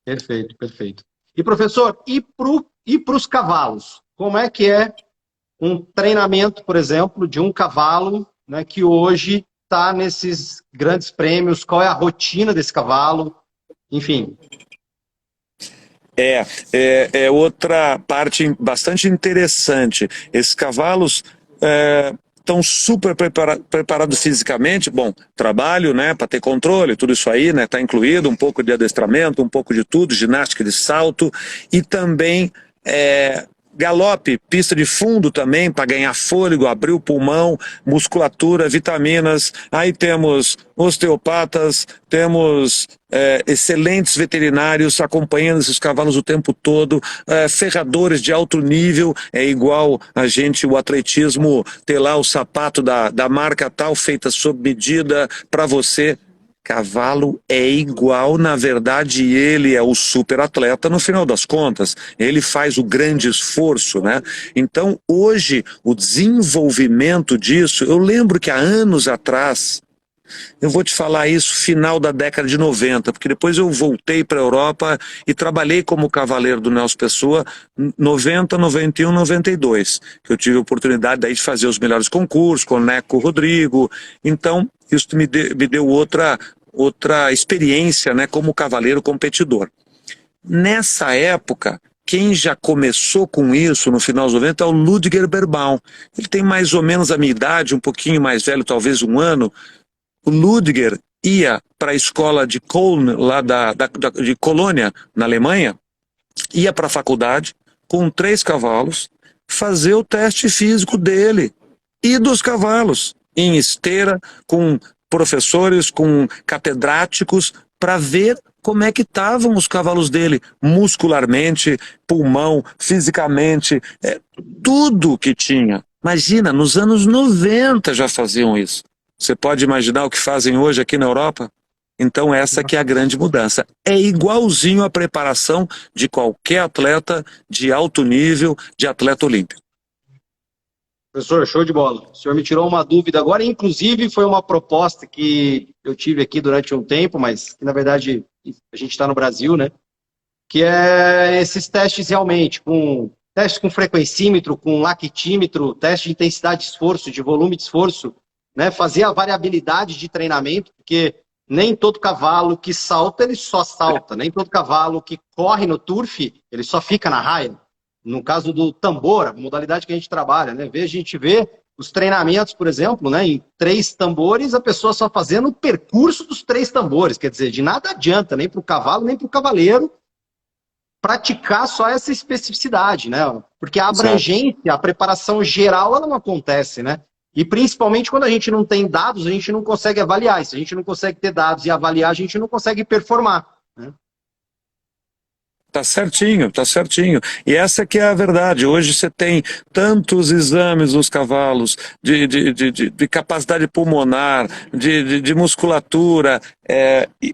Perfeito, perfeito. E, professor, e para os cavalos? Como é que é um treinamento, por exemplo, de um cavalo, né, que hoje está nesses grandes prêmios? Qual é a rotina desse cavalo? Enfim. É outra parte bastante interessante. Esses cavalos estão super preparados fisicamente. Bom, trabalho, né, para ter controle, tudo isso aí, né, tá incluído, um pouco de adestramento, um pouco de tudo, ginástica de salto e também galope, pista de fundo também, para ganhar fôlego, abrir o pulmão, musculatura, vitaminas. Aí temos osteopatas, temos excelentes veterinários acompanhando esses cavalos o tempo todo, ferradores de alto nível, é igual a gente, o atletismo, ter lá o sapato da marca tal, feita sob medida para você. Cavalo é igual, na verdade ele é o super atleta no final das contas, ele faz o grande esforço, né? Então hoje o desenvolvimento disso, eu lembro que há anos atrás, eu vou te falar isso final da década de 90, porque depois eu voltei para a Europa e trabalhei como cavaleiro do Nelson Pessoa 90, 91, 92, que eu tive a oportunidade daí de fazer os melhores concursos com o Neco Rodrigo, então isso me deu outra experiência, né, como cavaleiro competidor. Nessa época, quem já começou com isso no final dos 90 é o Ludger Berbaum. Ele tem mais ou menos a minha idade, um pouquinho mais velho, talvez um ano. O Ludger ia para a escola de Köln, lá de Colônia, na Alemanha, ia para a faculdade com 3 cavalos, fazer o teste físico dele e dos cavalos, em esteira, com professores, com catedráticos, para ver como é que estavam os cavalos dele, muscularmente, pulmão, fisicamente, tudo que tinha. Imagina, nos anos 90 já faziam isso. Você pode imaginar o que fazem hoje aqui na Europa? Então essa que é a grande mudança. É igualzinho a preparação de qualquer atleta de alto nível, de atleta olímpico. Professor, show de bola. O senhor me tirou uma dúvida agora, inclusive foi uma proposta que eu tive aqui durante um tempo, mas que na verdade a gente está no Brasil, né? Que é esses testes realmente, com testes com frequencímetro, com lactímetro, teste de intensidade de esforço, de volume de esforço, né? Fazer a variabilidade de treinamento, porque nem todo cavalo que salta, ele só salta. Nem todo cavalo que corre no turf, ele só fica na raia. No caso do tambor, a modalidade que a gente trabalha, né? A gente vê os treinamentos, por exemplo, né? Em 3 tambores, a pessoa só fazendo o percurso dos 3 tambores. Quer dizer, de nada adianta, nem para o cavalo, nem para o cavaleiro, praticar só essa especificidade, né? Porque a abrangência, a preparação geral, ela não acontece, né? E principalmente quando a gente não tem dados, a gente não consegue avaliar. E se a gente não consegue ter dados e avaliar, a gente não consegue performar, né? Tá certinho, tá certinho. E essa que é a verdade. Hoje você tem tantos exames nos cavalos, de capacidade pulmonar, de musculatura,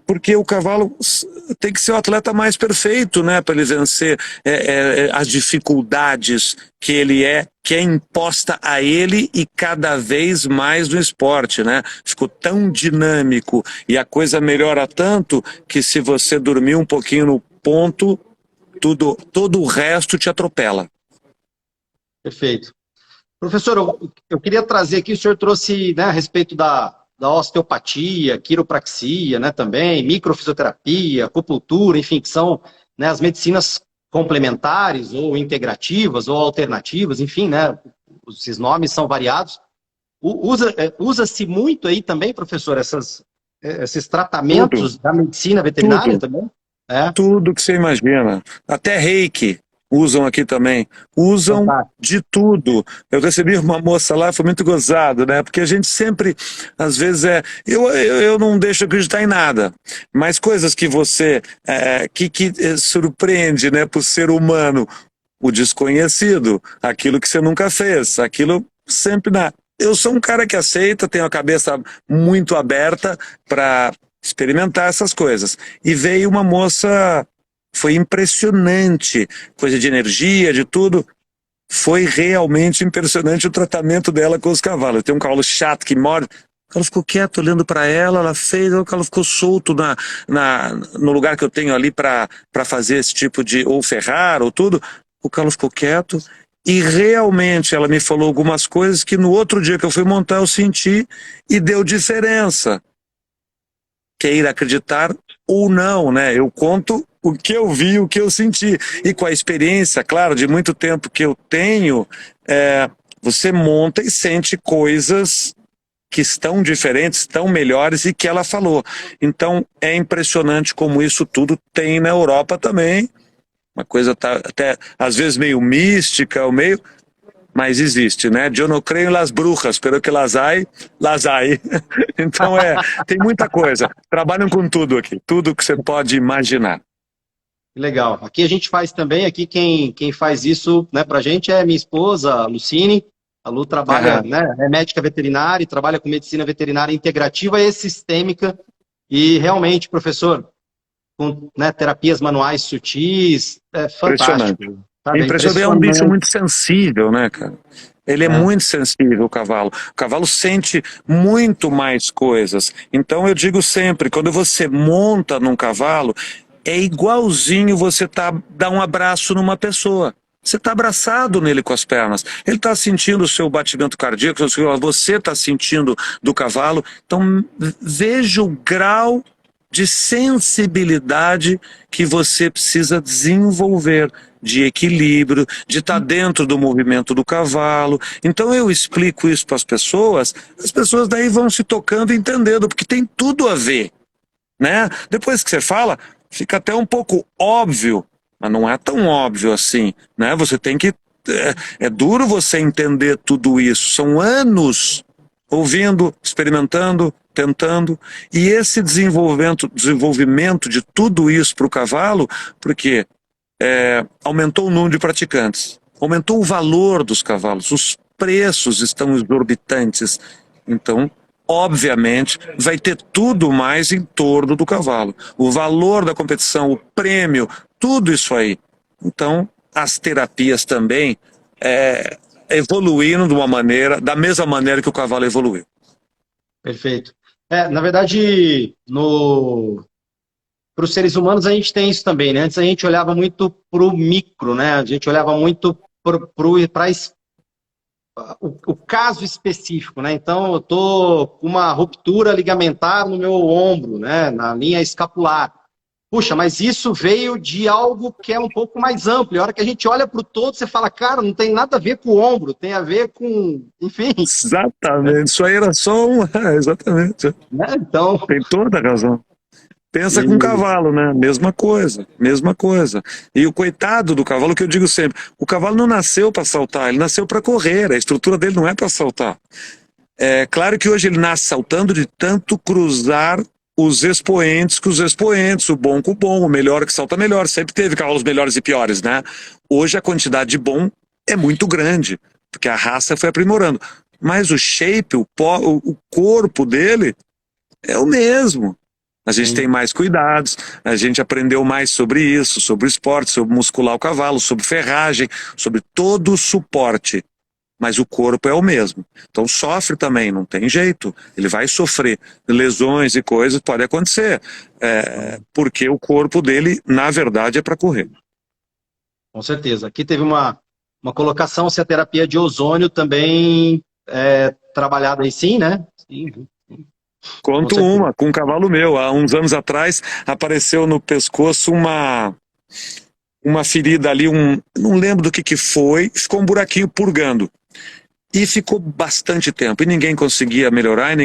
porque o cavalo tem que ser o atleta mais perfeito, né, para ele vencer as dificuldades que é imposta a ele e cada vez mais no esporte, né? Ficou tão dinâmico e a coisa melhora tanto que se você dormir um pouquinho no ponto, todo o resto te atropela. Perfeito. Professor, eu queria trazer aqui, o senhor trouxe, né, a respeito da osteopatia, quiropraxia, né, também, microfisioterapia, acupuntura, enfim, que são, né, as medicinas complementares ou integrativas ou alternativas, enfim, né, esses nomes são variados. Usa-se muito aí também, professor, esses tratamentos da medicina veterinária também? Tudo que você imagina. Até reiki usam aqui também. Usam de tudo. Eu recebi uma moça lá, foi muito gozado, né? Porque a gente sempre, às vezes, eu não deixo acreditar em nada. Mas coisas que você, que surpreende, né, para o ser humano, o desconhecido, aquilo que você nunca fez, aquilo sempre dá. Eu sou um cara que aceita, tenho a cabeça muito aberta para experimentar essas coisas. E veio uma moça, foi impressionante, coisa de energia, de tudo. Foi realmente impressionante o tratamento dela com os cavalos. Tem um cavalo chato que morde, o cavalo ficou quieto olhando para ela fez, o cavalo ficou solto no lugar que eu tenho ali para fazer esse tipo de, ou ferrar, ou tudo. O cavalo ficou quieto. E realmente ela me falou algumas coisas que no outro dia que eu fui montar eu senti e deu diferença. Queira acreditar ou não, né? Eu conto o que eu vi, o que eu senti. E com a experiência, claro, de muito tempo que eu tenho, você monta e sente coisas que estão diferentes, estão melhores e que ela falou. Então é impressionante como isso tudo tem na Europa também. Uma coisa tá até às vezes meio mística, ou meio, mas existe, né? Eu não creio nas bruxas, pero que las hay, las hay. Então tem muita coisa. Trabalham com tudo aqui, tudo que você pode imaginar. Legal. Aqui a gente faz também, aqui quem faz isso, né, pra gente é minha esposa, a Lucine. A Lu trabalha, né, é médica veterinária e trabalha com medicina veterinária integrativa e sistêmica. E realmente, professor, com, né, terapias manuais sutis, é fantástico. Impressionante. É um bicho muito sensível, né, cara? Ele é muito sensível, o cavalo. O cavalo sente muito mais coisas. Então eu digo sempre, quando você monta num cavalo, é igualzinho você dar um abraço numa pessoa. Você está abraçado nele com as pernas. Ele está sentindo o seu batimento cardíaco, você está sentindo do cavalo. Então veja o grau de sensibilidade que você precisa desenvolver, de equilíbrio, de estar dentro do movimento do cavalo. Então eu explico isso para as pessoas daí vão se tocando e entendendo, porque tem tudo a ver, né? Depois que você fala, fica até um pouco óbvio, mas não é tão óbvio assim, né? Você tem que... É duro você entender tudo isso, são anos ouvindo, experimentando, tentando, e esse desenvolvimento de tudo isso para o cavalo, porque aumentou o número de praticantes, aumentou o valor dos cavalos, os preços estão exorbitantes, então, obviamente, vai ter tudo mais em torno do cavalo, o valor da competição, o prêmio, tudo isso aí. Então, as terapias também evoluindo da mesma maneira que o cavalo evoluiu. Perfeito. Na verdade, para os seres humanos a gente tem isso também, né? Antes a gente olhava muito para o micro, né? A gente olhava muito para o caso específico, né? Então, eu tô com uma ruptura ligamentar no meu ombro, né? Na linha escapular. Puxa, mas isso veio de algo que é um pouco mais amplo. E a hora que a gente olha para o todo, você fala, cara, não tem nada a ver com o ombro, tem a ver com, enfim. Exatamente, isso aí era só um. Exatamente. Né? Então, Tem toda a razão. Pensa com e, cavalo, né? Mesma coisa, mesma coisa. E o coitado do cavalo, que eu digo sempre, o cavalo não nasceu para saltar, ele nasceu para correr, a estrutura dele não é para saltar. É claro que hoje ele nasce saltando de tanto cruzar os expoentes com os expoentes, o bom com o bom, o melhor que salta melhor. Sempre teve cavalos melhores e piores, né? Hoje a quantidade de bom é muito grande, porque a raça foi aprimorando. Mas o shape, o corpo dele é o mesmo. A gente tem mais cuidados, a gente aprendeu mais sobre isso, sobre o esporte, sobre muscular o cavalo, sobre ferragem, sobre todo o suporte. Mas o corpo é o mesmo. Então sofre também, não tem jeito. Ele vai sofrer. Lesões e coisas podem acontecer. Porque o corpo dele, na verdade, é para correr. com certeza. Aqui teve uma colocação se a terapia de ozônio também é trabalhada aí, sim, né? Sim. Conto uma, com um cavalo meu. Há uns anos atrás, apareceu no pescoço uma ferida ali, não lembro do que foi, ficou um buraquinho purgando. E ficou bastante tempo, e ninguém conseguia melhorar,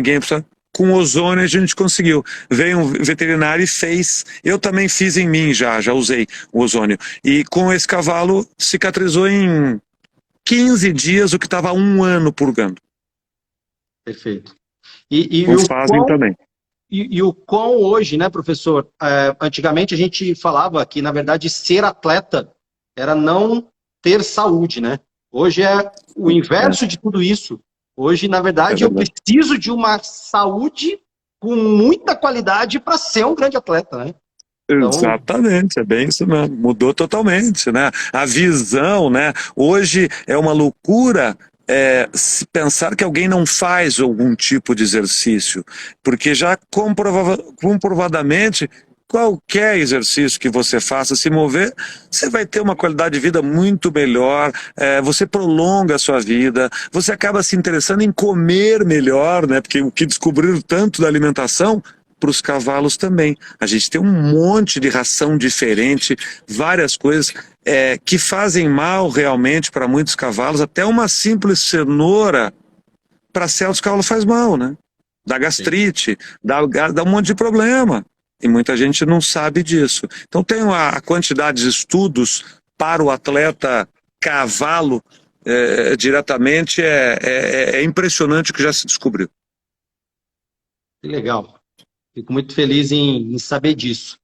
com ozônio a gente conseguiu. Veio um veterinário e fez. Eu também fiz em mim já usei o ozônio. E com esse cavalo cicatrizou em 15 dias o que estava 1 ano purgando. Perfeito. E Os fazem também. E o quão hoje, né, professor? Antigamente a gente falava que, na verdade, ser atleta era não ter saúde, né? Hoje é o inverso de tudo isso. Hoje, na verdade, eu preciso de uma saúde com muita qualidade para ser um grande atleta, né? Então... Exatamente, é bem isso mesmo. Mudou totalmente, né? A visão, né? Hoje é uma loucura se pensar que alguém não faz algum tipo de exercício, porque já comprovadamente qualquer exercício que você faça, se mover, você vai ter uma qualidade de vida muito melhor, você prolonga a sua vida, você acaba se interessando em comer melhor, né? Porque o que descobriram tanto da alimentação, para os cavalos também. A gente tem um monte de ração diferente, várias coisas que fazem mal realmente para muitos cavalos, até uma simples cenoura para certos cavalos faz mal, né? Dá gastrite, dá um monte de problema. E muita gente não sabe disso. Então tem a quantidade de estudos para o atleta cavalo diretamente, é impressionante o que já se descobriu. Que legal. Fico muito feliz em saber disso.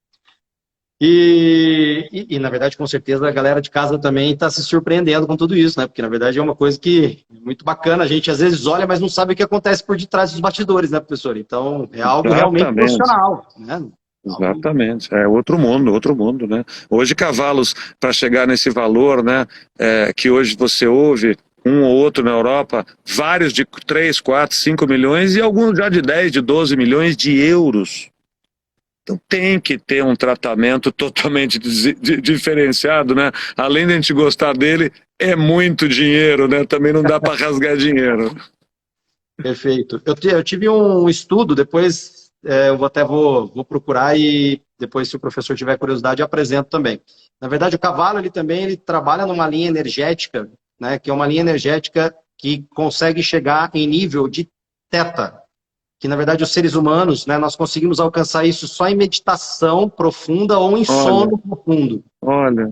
E, na verdade, com certeza, a galera de casa também está se surpreendendo com tudo isso, né? Porque, na verdade, é uma coisa que é muito bacana. A gente, às vezes, olha, mas não sabe o que acontece por detrás dos bastidores, né, professor? Então, é algo realmente profissional, né? Exatamente, é outro mundo, né? Hoje cavalos, para chegar nesse valor, né, que hoje você ouve, um ou outro na Europa, vários de 3, 4, 5 milhões e alguns já de 10, de 12 milhões de euros. Então tem que ter um tratamento totalmente diferenciado, né? Além de a gente gostar dele, é muito dinheiro, né? Também não dá para rasgar dinheiro. Perfeito. Eu tive um estudo, depois vou procurar e depois, se o professor tiver curiosidade, eu apresento também. Na verdade, o cavalo ele trabalha numa linha energética, né, que é uma linha energética que consegue chegar em nível de teta, que na verdade os seres humanos, né, nós conseguimos alcançar isso só em meditação profunda ou em sono profundo. Olha.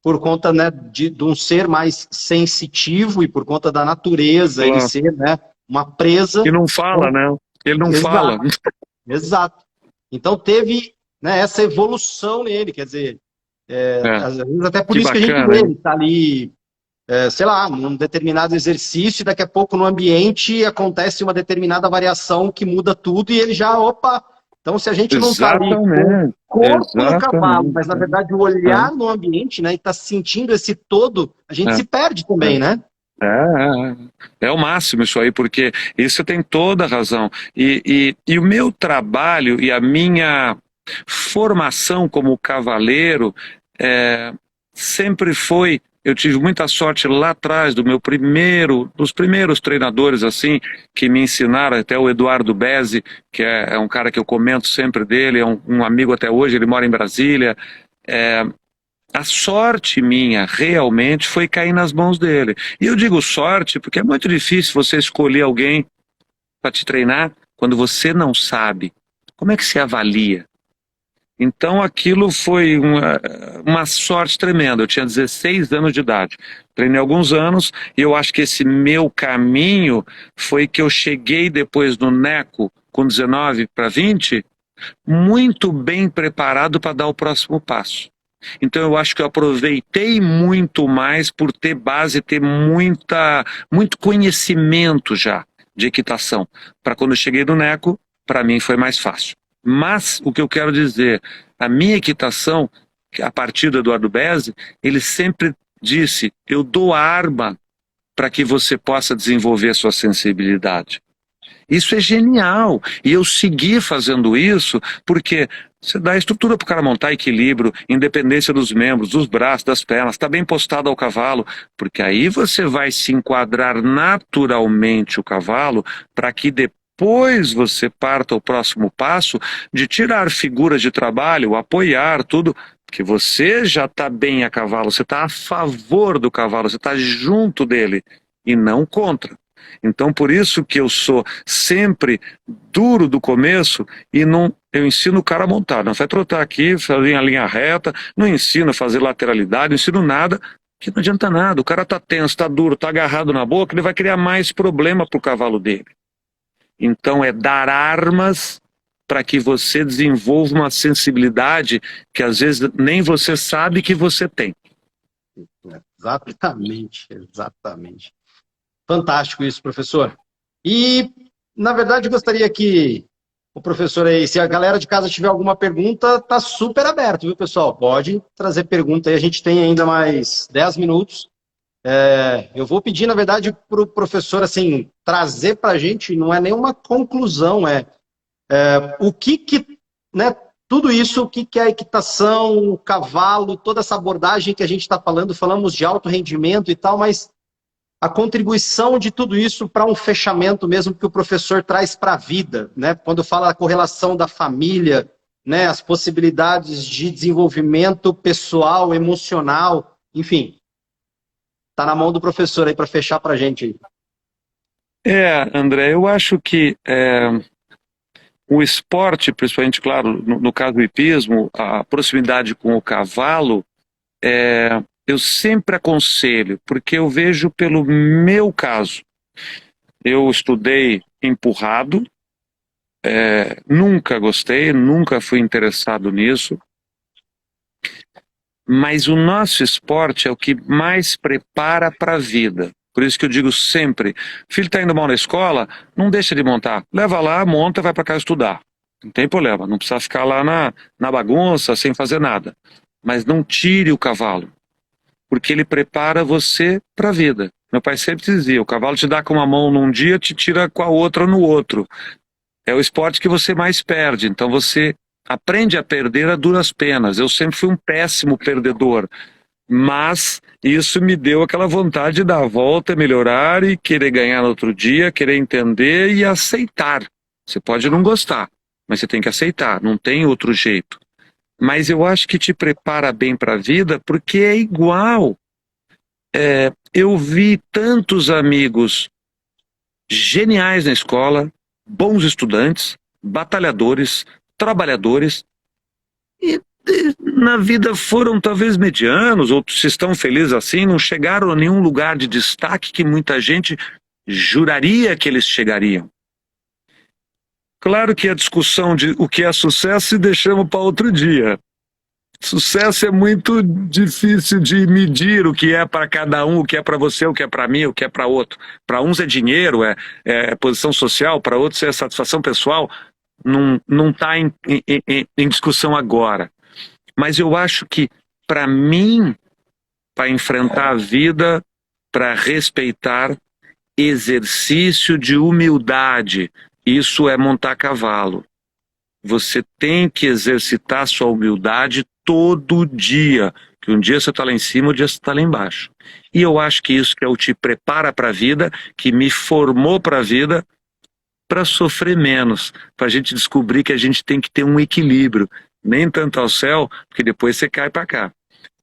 Por conta, né, de um ser mais sensitivo e por conta da natureza, ele ser, né, uma presa. E não fala, né? Ele não fala. Exato. Então teve, né, essa evolução nele, quer dizer, às vezes até por isso bacana, que a gente vê, ele tá ali, sei lá, num determinado exercício, e daqui a pouco no ambiente acontece uma determinada variação que muda tudo e ele já, opa. Então, se a gente não está ali com o corpo do cavalo, mas na verdade o olhar no ambiente, né, e está sentindo esse todo, a gente se perde também, né? É o máximo isso aí, porque isso tem toda a razão. E o meu trabalho e a minha formação como cavaleiro sempre foi Eu tive muita sorte lá atrás dos primeiros treinadores assim que me ensinaram, até o Eduardo Bezzi, que é um cara que eu comento sempre dele, é um amigo até hoje, ele mora em Brasília. A sorte minha realmente foi cair nas mãos dele. E eu digo sorte porque é muito difícil você escolher alguém para te treinar quando você não sabe. Como é que se avalia? Então aquilo foi uma sorte tremenda. Eu tinha 16 anos de idade. Treinei alguns anos e eu acho que esse meu caminho foi que eu cheguei depois no NECO com 19 para 20 muito bem preparado para dar o próximo passo. Então eu acho que eu aproveitei muito mais por ter base, ter muito conhecimento já de equitação. Para quando eu cheguei no NECO, para mim foi mais fácil. Mas o que eu quero dizer, a minha equitação, a partir do Eduardo Bezzi, ele sempre disse, eu dou a arma para que você possa desenvolver a sua sensibilidade. Isso é genial. E eu segui fazendo isso porque você dá estrutura para o cara montar equilíbrio, independência dos membros, dos braços, das pernas, está bem postado ao cavalo, porque aí você vai se enquadrar naturalmente o cavalo para que depois você parta o próximo passo de tirar figuras de trabalho, apoiar tudo, porque você já está bem a cavalo, você está a favor do cavalo, você está junto dele e não contra. Então por isso que eu sou sempre duro do começo e não, eu ensino o cara a montar, não vai trotar aqui, fazer a linha reta, não ensino a fazer lateralidade, não ensino nada, que não adianta nada, o cara tá tenso, tá duro, tá agarrado na boca, ele vai criar mais problema pro cavalo dele. Então é dar armas para que você desenvolva uma sensibilidade que às vezes nem você sabe que você tem. Exatamente, exatamente. Fantástico isso, professor. E, na verdade, eu gostaria que o professor aí, se a galera de casa tiver alguma pergunta, tá super aberto, viu, pessoal? Pode trazer pergunta aí, a gente tem ainda mais 10 minutos. Eu vou pedir, na verdade, para o professor, assim, trazer para a gente, não é nenhuma conclusão, o que né, tudo isso, o que é a equitação, o cavalo, toda essa abordagem que a gente está falando, falamos de alto rendimento e tal, mas a contribuição de tudo isso para um fechamento mesmo que o professor traz para a vida, né? Quando fala a correlação da família, né? As possibilidades de desenvolvimento pessoal, emocional, enfim. Está na mão do professor aí para fechar para a gente aí. André, eu acho que o esporte, principalmente, claro, no caso do hipismo, a proximidade com o cavalo, eu sempre aconselho, porque eu vejo pelo meu caso. Eu estudei empurrado, nunca gostei, nunca fui interessado nisso, mas o nosso esporte é o que mais prepara para a vida. Por isso que eu digo sempre, filho está indo mal na escola, não deixa de montar. Leva lá, monta, vai para casa estudar. Não tem problema, não precisa ficar lá na bagunça, sem fazer nada. Mas não tire o cavalo, porque ele prepara você para a vida. Meu pai sempre dizia, o cavalo te dá com uma mão num dia, te tira com a outra no outro. É o esporte que você mais perde, então você aprende a perder a duras penas. Eu sempre fui um péssimo perdedor, mas isso me deu aquela vontade de dar a volta, melhorar e querer ganhar no outro dia, querer entender e aceitar. Você pode não gostar, mas você tem que aceitar, não tem outro jeito. Mas eu acho que te prepara bem para a vida, porque é igual. Eu vi tantos amigos geniais na escola, bons estudantes, batalhadores, trabalhadores, e na vida foram talvez medianos, outros estão felizes assim, não chegaram a nenhum lugar de destaque que muita gente juraria que eles chegariam. Claro que a discussão de o que é sucesso se deixamos para outro dia. Sucesso é muito difícil de medir o que é para cada um, o que é para você, o que é para mim, o que é para outro. Para uns é dinheiro, é posição social, para outros é satisfação pessoal. Não está em discussão agora. Mas eu acho que, para mim, para enfrentar a vida, para respeitar, exercício de humildade, isso é montar cavalo. Você tem que exercitar sua humildade todo dia, que Que um dia você está lá em cima, um dia você está lá embaixo. E eu acho que isso que é o te prepara para a vida, que me formou para a vida, para sofrer menos, para a gente descobrir que a gente tem que ter um equilíbrio, nem tanto ao céu, porque depois você cai para cá.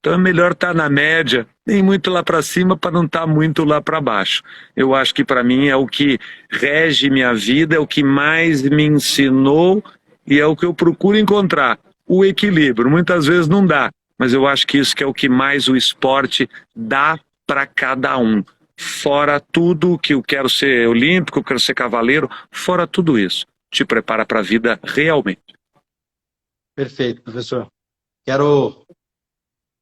Então é melhor estar na média, nem muito lá para cima para não estar muito lá para baixo. Eu acho que para mim é o que rege minha vida, é o que mais me ensinou e é o que eu procuro encontrar, o equilíbrio. Muitas vezes não dá, mas eu acho que isso que é o que mais o esporte dá para cada um. Fora tudo que eu quero ser olímpico, eu quero ser cavaleiro, fora tudo isso, te prepara para a vida realmente. Perfeito, professor. Quero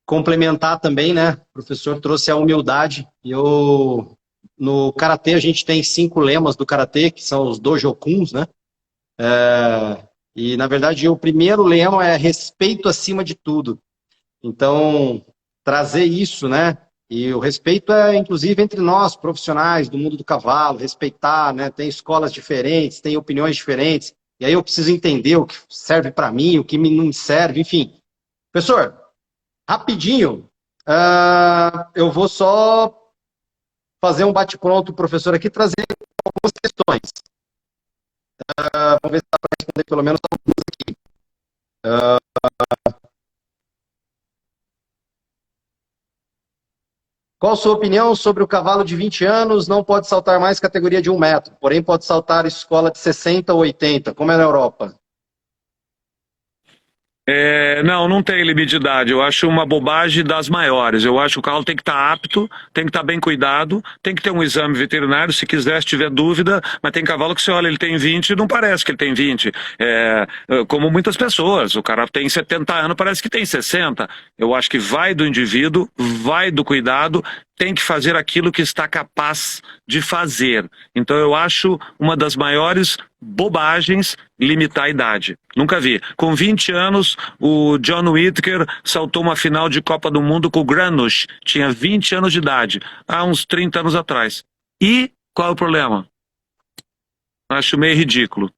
complementar também, né? O professor trouxe a humildade. No karatê a gente tem 5 lemas do karatê, que são os dojokuns, né? E na verdade o primeiro lema é respeito acima de tudo. Então, trazer isso, né? E o respeito é, inclusive, entre nós, profissionais do mundo do cavalo, respeitar, né? Tem escolas diferentes, tem opiniões diferentes, e aí eu preciso entender o que serve para mim, o que não me serve, enfim. Professor, rapidinho, eu vou só fazer um bate-pronto, professor, aqui, trazer algumas questões. Vamos ver se dá para responder pelo menos algumas aqui. Qual a sua opinião sobre o cavalo de 20 anos não pode saltar mais categoria de 1 metro, porém pode saltar escola de 60 ou 80, como é na Europa? Não tem limite de idade. Eu acho uma bobagem das maiores. Eu acho que o cavalo tem que estar apto, tem que estar bem cuidado, tem que ter um exame veterinário, se quiser, se tiver dúvida, mas tem cavalo que você olha, ele tem 20 e não parece que ele tem 20. Como muitas pessoas, o cara tem 70 anos, parece que tem 60. Eu acho que vai do indivíduo, vai do cuidado, tem que fazer aquilo que está capaz de fazer. Então eu acho uma das maiores bobagens limitar a idade. Nunca vi. Com 20 anos, o John Whittaker saltou uma final de Copa do Mundo com o Granush. Tinha 20 anos de idade, há uns 30 anos atrás. E qual é o problema? Acho meio ridículo.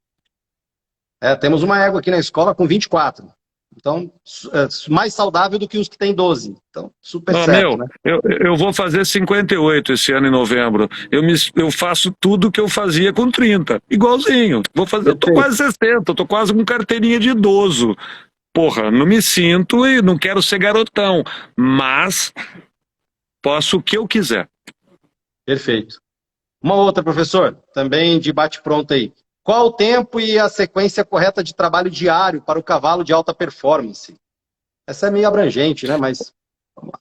Temos uma égua aqui na escola com 24. Então, mais saudável do que os que têm 12. Então, super certo, né? Eu vou fazer 58 esse ano em novembro. Eu faço tudo que eu fazia com 30. Igualzinho. Eu tô quase 60, eu tô quase com carteirinha de idoso. Porra, não me sinto e não quero ser garotão. Mas posso o que eu quiser. Perfeito. Uma outra, professor, também de bate-pronto aí. Qual o tempo e a sequência correta de trabalho diário para o cavalo de alta performance? Essa é meio abrangente, né? Mas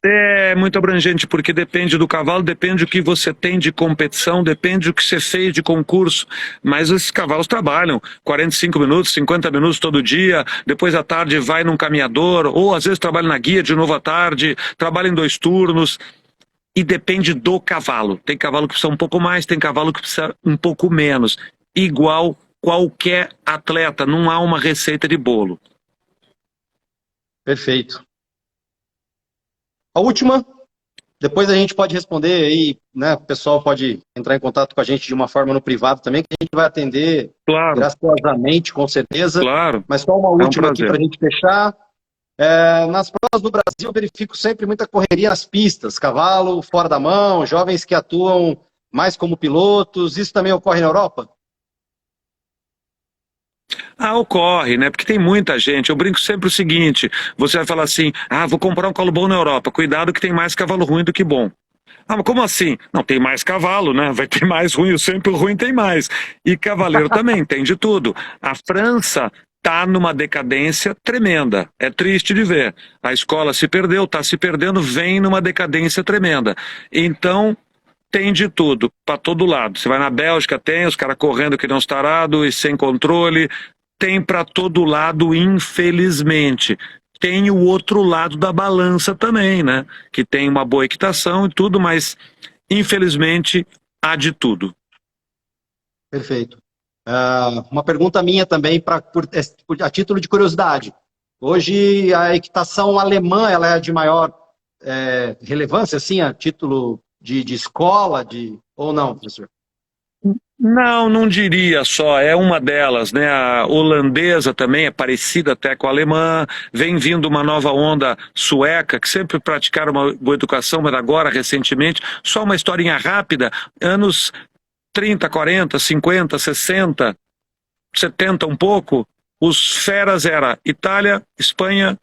é muito abrangente, porque depende do cavalo, depende do que você tem de competição, depende do que você fez de concurso, mas esses cavalos trabalham 45 minutos, 50 minutos todo dia, depois à tarde vai num caminhador, ou às vezes trabalha na guia de novo à tarde, trabalha em 2 turnos, e depende do cavalo. Tem cavalo que precisa um pouco mais, tem cavalo que precisa um pouco menos. Igual qualquer atleta, não há uma receita de bolo. Perfeito. A última, depois a gente pode responder aí, né? O pessoal pode entrar em contato com a gente de uma forma no privado também, que a gente vai atender graciosamente, com certeza. Claro. Mas só uma última aqui para a gente fechar. Nas provas no Brasil, eu verifico sempre muita correria nas pistas, cavalo fora da mão, jovens que atuam mais como pilotos. Isso também ocorre na Europa? Ocorre, né? Porque tem muita gente. Eu brinco sempre o seguinte: você vai falar assim, vou comprar um cavalo bom na Europa. Cuidado que tem mais cavalo ruim do que bom. Mas como assim? Não, tem mais cavalo, né? Vai ter mais ruim, sempre o ruim tem mais. E cavaleiro também, tem de tudo. A França está numa decadência tremenda. É triste de ver. A escola se perdeu, está se perdendo, vem numa decadência tremenda. Então, tem de tudo, para todo lado. Você vai na Bélgica, tem os caras correndo que nem uns tarados e sem controle. Tem para todo lado, infelizmente. Tem o outro lado da balança também, né? Que tem uma boa equitação e tudo, mas infelizmente há de tudo. Perfeito. Uma pergunta minha também, a título de curiosidade. Hoje a equitação alemã ela é de maior relevância, assim, a título de escola, ou não, professor? Não, não diria só, é uma delas, né? A holandesa também é parecida até com a alemã, vem vindo uma nova onda sueca, que sempre praticaram uma boa educação, mas agora, recentemente, só uma historinha rápida, anos 30, 40, 50, 60, 70 um pouco, os feras era Itália, Espanha,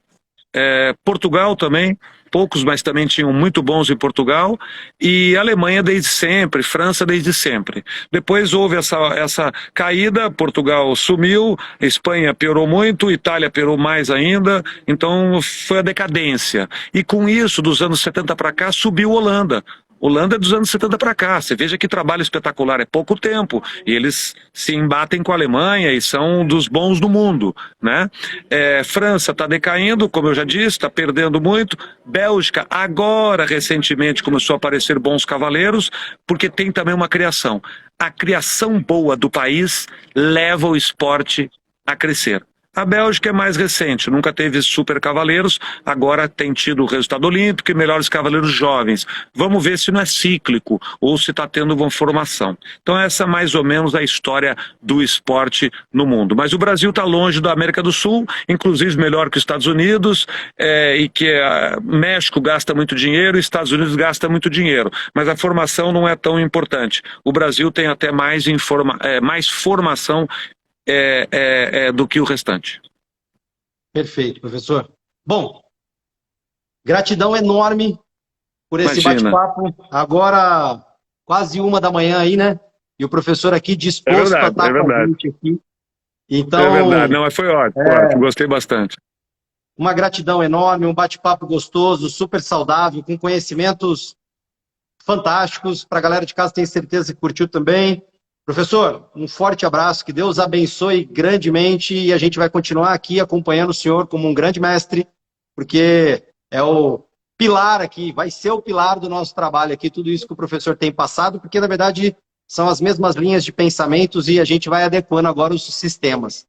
Portugal também, poucos, mas também tinham muito bons em Portugal, e Alemanha desde sempre, França desde sempre. Depois houve essa caída, Portugal sumiu, Espanha piorou muito, Itália piorou mais ainda, então foi a decadência. E com isso, dos anos 70 para cá, subiu Holanda. Holanda é dos anos 70 para cá. Você veja que trabalho espetacular, é pouco tempo. E eles se embatem com a Alemanha e são dos bons do mundo, né? França está decaindo, como eu já disse, está perdendo muito. Bélgica, agora, recentemente, começou a aparecer bons cavaleiros, porque tem também uma criação. A criação boa do país leva o esporte a crescer. A Bélgica é mais recente, nunca teve super cavaleiros, agora tem tido o resultado olímpico e melhores cavaleiros jovens. Vamos ver se não é cíclico ou se está tendo uma formação. Então essa é mais ou menos a história do esporte no mundo. Mas o Brasil está longe da América do Sul, inclusive melhor que os Estados Unidos, e que México gasta muito dinheiro e Estados Unidos gasta muito dinheiro. Mas a formação não é tão importante. O Brasil tem até mais formação do que o restante. Perfeito, professor. Bom, gratidão enorme por esse Imagina. bate-papo. Agora, quase 1 da manhã aí, né? E o professor aqui disposto a estar com a gente aqui. Então, é verdade, não, mas foi ótimo, ótimo, gostei bastante. Uma gratidão enorme, um bate-papo gostoso, super saudável, com conhecimentos fantásticos. Para a galera de casa, tenho certeza que curtiu também. Professor, um forte abraço, que Deus abençoe grandemente e a gente vai continuar aqui acompanhando o senhor como um grande mestre, porque é o pilar aqui, vai ser o pilar do nosso trabalho aqui, tudo isso que o professor tem passado, porque na verdade são as mesmas linhas de pensamentos e a gente vai adequando agora os sistemas.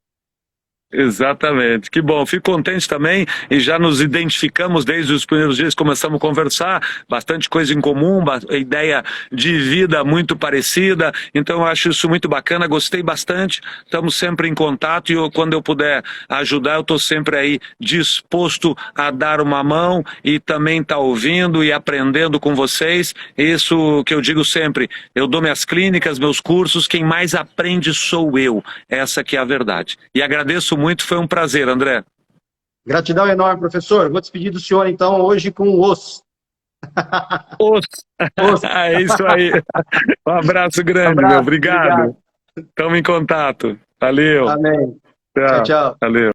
Exatamente, que bom, fico contente também e já nos identificamos desde os primeiros dias, começamos a conversar, bastante coisa em comum, ideia de vida muito parecida, então eu acho isso muito bacana, gostei bastante, estamos sempre em contato e quando eu puder ajudar, eu estou sempre aí disposto a dar uma mão e também estar ouvindo e aprendendo com vocês, isso que eu digo sempre, eu dou minhas clínicas, meus cursos, quem mais aprende sou eu, essa que é a verdade, e agradeço muito, foi um prazer, André. Gratidão enorme, professor. Vou despedir do senhor, então, hoje com o osso. Osso. É isso aí. Um abraço grande, meu. Obrigado. Estamos em contato. Valeu. Amém. Tchau, tchau. Valeu.